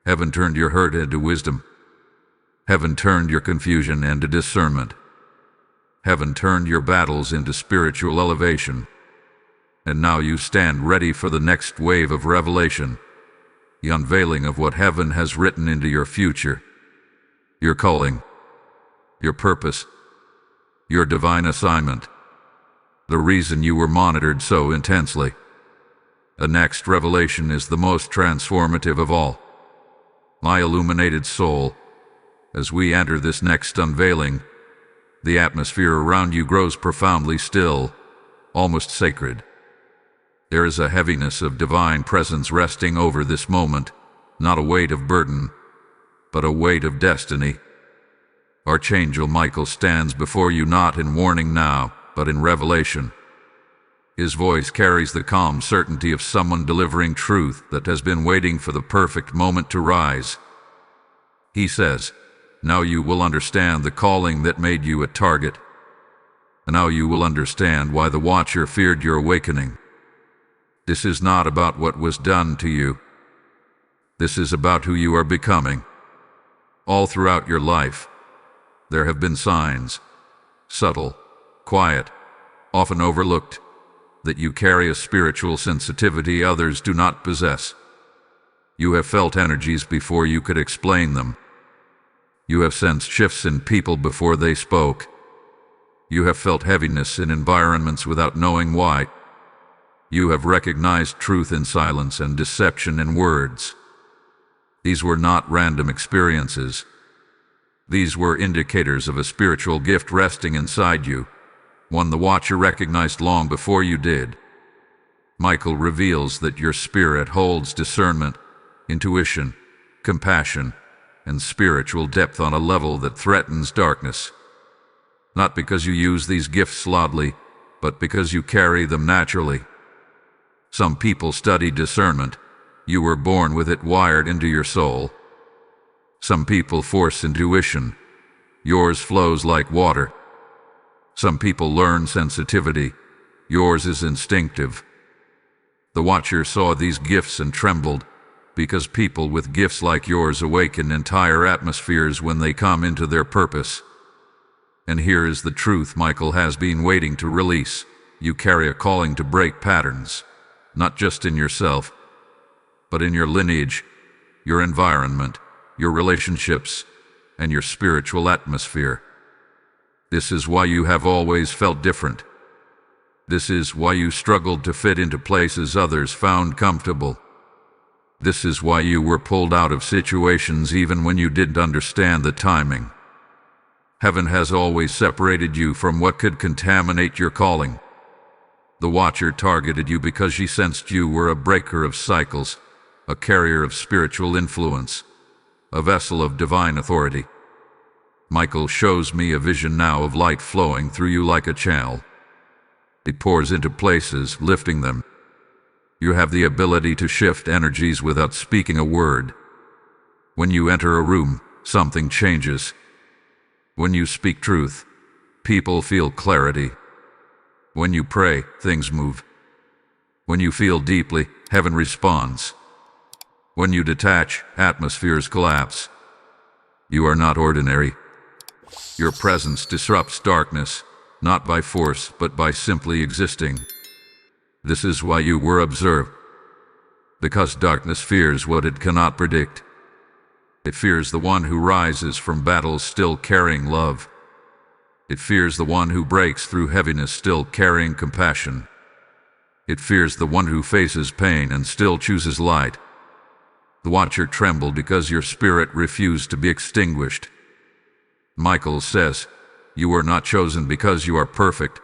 Heaven turned your hurt into wisdom. Heaven turned your confusion into discernment. Heaven turned your battles into spiritual elevation. And now you stand ready for the next wave of revelation, the unveiling of what heaven has written into your future, your calling, your purpose, your divine assignment, the reason you were monitored so intensely. The next revelation is the most transformative of all. My illuminated soul, as we enter this next unveiling, the atmosphere around you grows profoundly still, almost sacred. There is a heaviness of divine presence resting over this moment, not a weight of burden, but a weight of destiny. Archangel Michael stands before you not in warning now, but in revelation. His voice carries the calm certainty of someone delivering truth that has been waiting for the perfect moment to rise. He says, "Now you will understand the calling that made you a target. And now you will understand why the Watcher feared your awakening. This is not about what was done to you. This is about who you are becoming. All throughout your life, there have been signs, subtle, quiet, often overlooked, that you carry a spiritual sensitivity others do not possess. You have felt energies before you could explain them. You have sensed shifts in people before they spoke. You have felt heaviness in environments without knowing why. You have recognized truth in silence and deception in words. These were not random experiences. These were indicators of a spiritual gift resting inside you, one the Watcher recognized long before you did. Michael reveals that your spirit holds discernment, intuition, compassion, and spiritual depth on a level that threatens darkness. Not because you use these gifts loudly, but because you carry them naturally. Some people study discernment. You were born with it wired into your soul. Some people force intuition. Yours flows like water. Some people learn sensitivity. Yours is instinctive. The Watcher saw these gifts and trembled, because people with gifts like yours awaken entire atmospheres when they come into their purpose. And here is the truth Michael has been waiting to release. You carry a calling to break patterns, not just in yourself, but in your lineage, your environment, your relationships, and your spiritual atmosphere. This is why you have always felt different. This is why you struggled to fit into places others found comfortable. This is why you were pulled out of situations even when you didn't understand the timing. Heaven has always separated you from what could contaminate your calling. The Watcher targeted you because she sensed you were a breaker of cycles, a carrier of spiritual influence, a vessel of divine authority. Michael shows me a vision now of light flowing through you like a channel. It pours into places, lifting them. You have the ability to shift energies without speaking a word. When you enter a room, something changes. When you speak truth, people feel clarity. When you pray, things move. When you feel deeply, heaven responds. When you detach, atmospheres collapse. You are not ordinary. Your presence disrupts darkness, not by force, but by simply existing. This is why you were observed. Because darkness fears what it cannot predict. It fears the one who rises from battles still carrying love. It fears the one who breaks through heaviness still carrying compassion. It fears the one who faces pain and still chooses light. The watcher trembled because your spirit refused to be extinguished. Michael says, you were not chosen because you are perfect.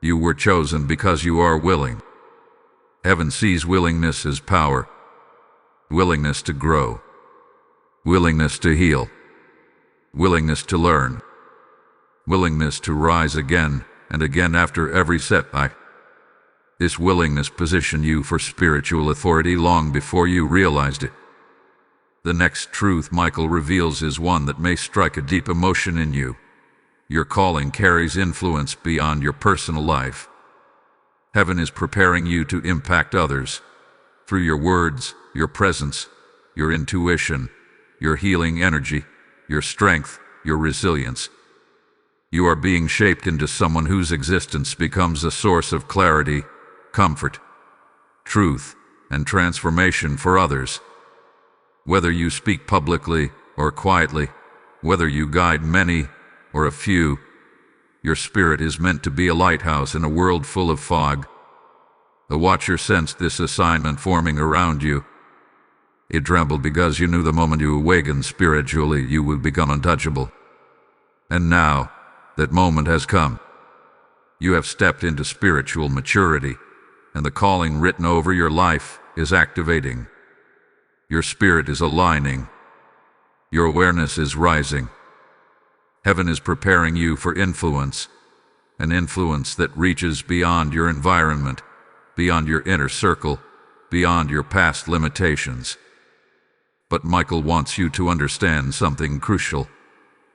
You were chosen because you are willing. Heaven sees willingness as power, willingness to grow, willingness to heal, willingness to learn, willingness to rise again and again after every setback. This willingness positioned you for spiritual authority long before you realized it. The next truth Michael reveals is one that may strike a deep emotion in you. Your calling carries influence beyond your personal life. Heaven is preparing you to impact others through your words, your presence, your intuition, your healing energy, your strength, your resilience. You are being shaped into someone whose existence becomes a source of clarity, comfort, truth, and transformation for others. Whether you speak publicly or quietly, whether you guide many or a few, your spirit is meant to be a lighthouse in a world full of fog. The watcher sensed this assignment forming around you. It trembled because you knew the moment you awakened spiritually, you would become untouchable. And now, that moment has come. You have stepped into spiritual maturity, and the calling written over your life is activating. Your spirit is aligning. Your awareness is rising. Heaven is preparing you for influence, an influence that reaches beyond your environment, beyond your inner circle, beyond your past limitations. But Michael wants you to understand something crucial.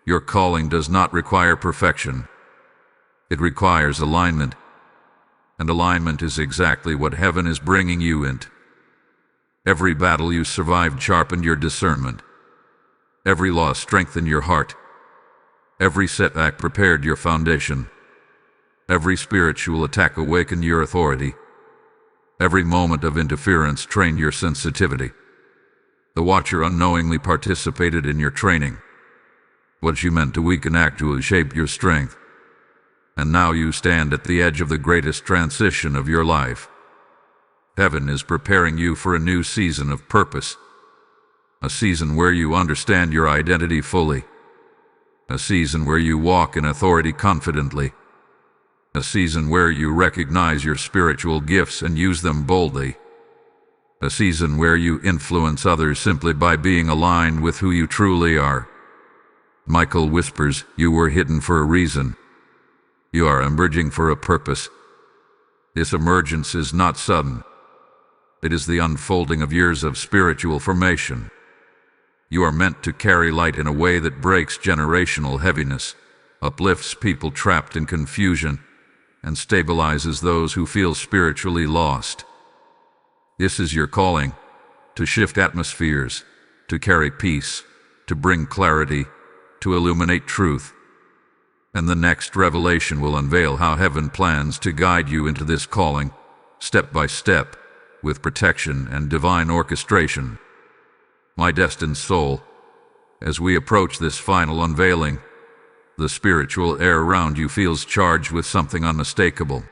Your calling does not require perfection. It requires alignment. And alignment is exactly what heaven is bringing you into. Every battle you survived sharpened your discernment. Every loss strengthened your heart. Every setback prepared your foundation. Every spiritual attack awakened your authority. Every moment of interference trained your sensitivity. The watcher unknowingly participated in your training. What you meant to weaken actually shaped your strength. And now you stand at the edge of the greatest transition of your life. Heaven is preparing you for a new season of purpose. A season where you understand your identity fully. A season where you walk in authority confidently. A season where you recognize your spiritual gifts and use them boldly. A season where you influence others simply by being aligned with who you truly are. Michael whispers, you were hidden for a reason. You are emerging for a purpose. This emergence is not sudden. It is the unfolding of years of spiritual formation. You are meant to carry light in a way that breaks generational heaviness, uplifts people trapped in confusion, and stabilizes those who feel spiritually lost. This is your calling, to shift atmospheres, to carry peace, to bring clarity, to illuminate truth. And the next revelation will unveil how heaven plans to guide you into this calling, step by step, with protection and divine orchestration. My destined soul, as we approach this final unveiling, the spiritual air around you feels charged with something unmistakable.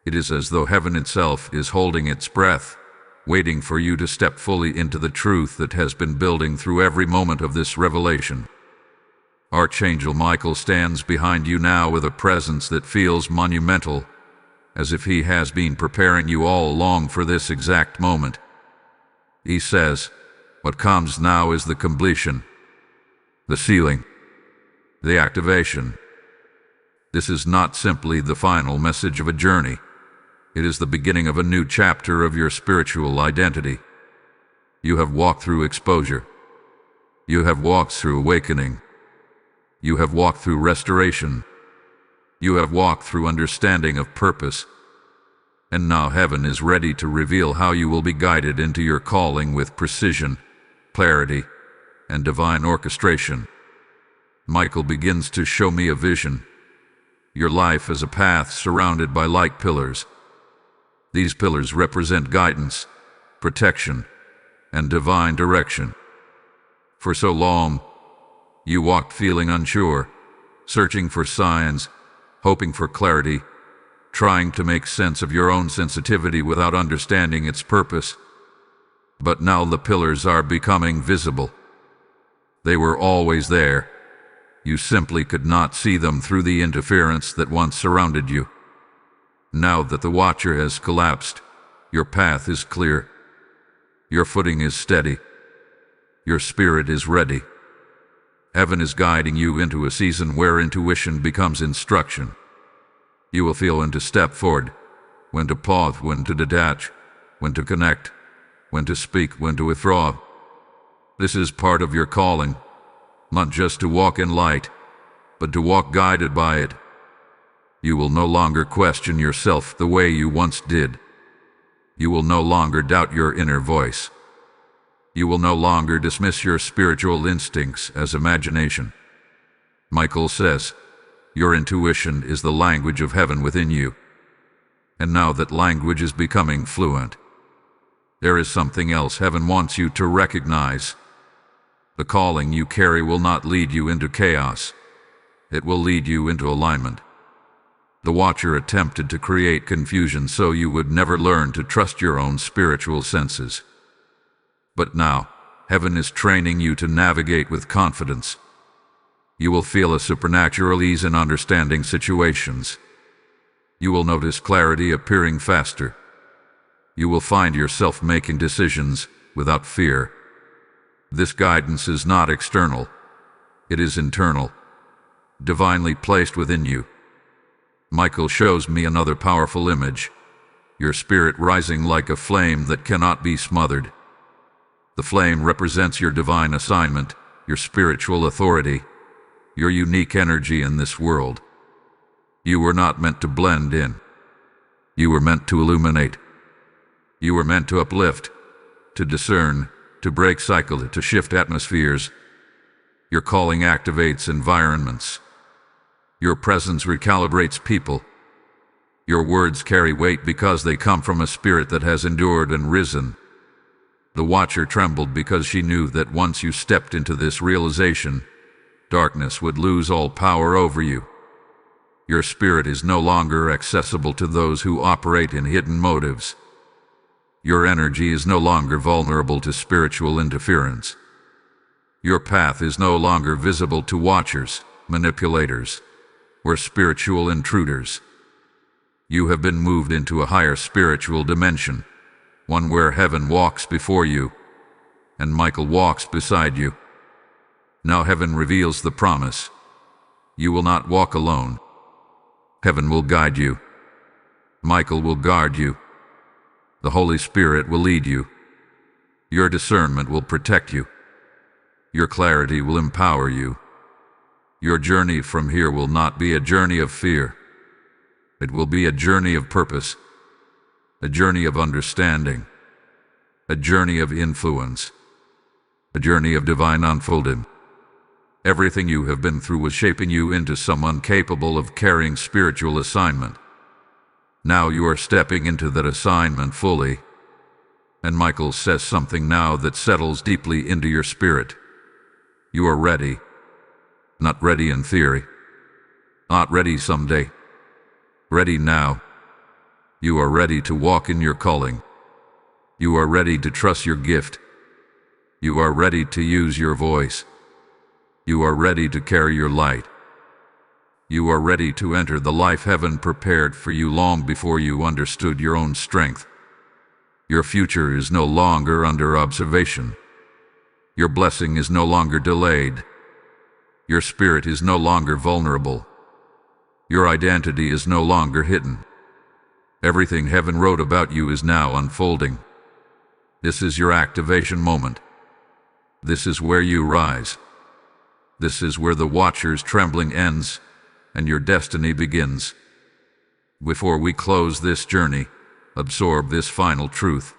It is as though heaven itself is holding its breath, waiting for you to step fully into the truth that has been building through every moment of this revelation. Archangel Michael stands behind you now with a presence that feels monumental, as if he has been preparing you all along for this exact moment. He says, what comes now is the completion, the sealing, the activation. This is not simply the final message of a journey. It is the beginning of a new chapter of your spiritual identity. You have walked through exposure. You have walked through awakening. You have walked through restoration. You have walked through understanding of purpose. And now heaven is ready to reveal how you will be guided into your calling with precision, clarity, and divine orchestration. Michael begins to show me a vision. Your life is a path surrounded by light pillars. These pillars represent guidance, protection, and divine direction. For so long, you walked feeling unsure, searching for signs, hoping for clarity, trying to make sense of your own sensitivity without understanding its purpose. But now the pillars are becoming visible. They were always there. You simply could not see them through the interference that once surrounded you. Now that the Watcher has collapsed, your path is clear. Your footing is steady. Your spirit is ready. Heaven is guiding you into a season where intuition becomes instruction. You will feel when to step forward, when to pause, when to detach, when to connect, when to speak, when to withdraw. This is part of your calling, not just to walk in light, but to walk guided by it. You will no longer question yourself the way you once did. You will no longer doubt your inner voice. You will no longer dismiss your spiritual instincts as imagination. Michael says, your intuition is the language of heaven within you. And now that language is becoming fluent, there is something else heaven wants you to recognize. The calling you carry will not lead you into chaos. It will lead you into alignment. The Watcher attempted to create confusion so you would never learn to trust your own spiritual senses. But now, heaven is training you to navigate with confidence. You will feel a supernatural ease in understanding situations. You will notice clarity appearing faster. You will find yourself making decisions without fear. This guidance is not external. It is internal, divinely placed within you. Michael shows me another powerful image, your spirit rising like a flame that cannot be smothered. The flame represents your divine assignment, your spiritual authority, your unique energy in this world. You were not meant to blend in. You were meant to illuminate. You were meant to uplift, to discern, to break cycles, to shift atmospheres. Your calling activates environments. Your presence recalibrates people. Your words carry weight because they come from a spirit that has endured and risen. The Watcher trembled because she knew that once you stepped into this realization, darkness would lose all power over you. Your spirit is no longer accessible to those who operate in hidden motives. Your energy is no longer vulnerable to spiritual interference. Your path is no longer visible to watchers, manipulators, or spiritual intruders. You have been moved into a higher spiritual dimension, one where heaven walks before you, and Michael walks beside you. Now heaven reveals the promise. You will not walk alone. Heaven will guide you. Michael will guard you. The Holy Spirit will lead you. Your discernment will protect you. Your clarity will empower you. Your journey from here will not be a journey of fear. It will be a journey of purpose, a journey of understanding, a journey of influence, a journey of divine unfolding. Everything you have been through was shaping you into someone capable of carrying spiritual assignment. Now you are stepping into that assignment fully. And Michael says something now that settles deeply into your spirit. You are ready. Not ready in theory. Not ready someday. Ready now. You are ready to walk in your calling. You are ready to trust your gift. You are ready to use your voice. You are ready to carry your light. You are ready to enter the life heaven prepared for you long before you understood your own strength. Your future is no longer under observation. Your blessing is no longer delayed. Your spirit is no longer vulnerable. Your identity is no longer hidden. Everything heaven wrote about you is now unfolding. This is your activation moment. This is where you rise. This is where the Watcher's trembling ends and your destiny begins. Before we close this journey, absorb this final truth.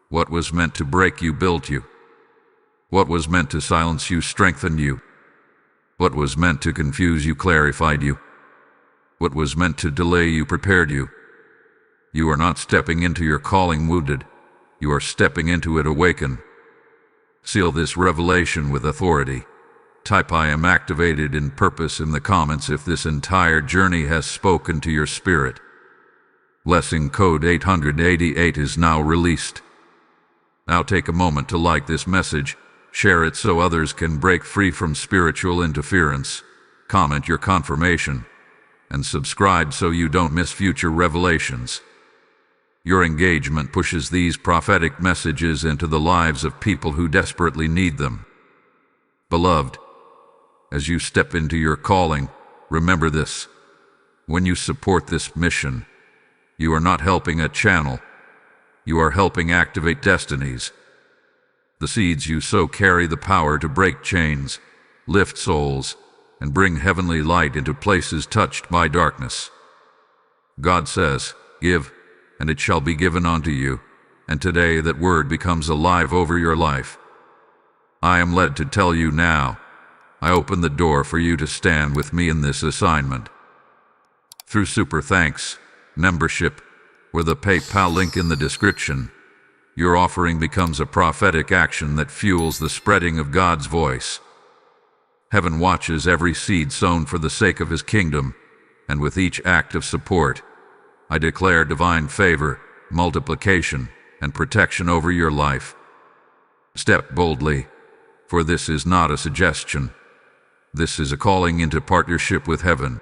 What was meant to break you built you. What was meant to silence you strengthened you. What was meant to confuse you clarified you. What was meant to delay you prepared you. You are not stepping into your calling wounded. You are stepping into it awakened. Seal this revelation with authority. Type "I am activated in purpose" in the comments if this entire journey has spoken to your spirit. Blessing code 888 is now released. Now take a moment to like this message, share it so others can break free from spiritual interference, comment your confirmation, and subscribe so you don't miss future revelations. Your engagement pushes these prophetic messages into the lives of people who desperately need them. Beloved, as you step into your calling, remember this. When you support this mission, you are not helping a channel. You are helping activate destinies. The seeds you sow carry the power to break chains, lift souls, and bring heavenly light into places touched by darkness. God says, "Give, and it shall be given unto you," and today that word becomes alive over your life. I am led to tell you now, I open the door for you to stand with me in this assignment. Through Super Thanks, membership, or the PayPal link in the description, your offering becomes a prophetic action that fuels the spreading of God's voice. Heaven watches every seed sown for the sake of His kingdom, and with each act of support, I declare divine favor, multiplication, and protection over your life. Step boldly, for this is not a suggestion. This is a calling into partnership with heaven.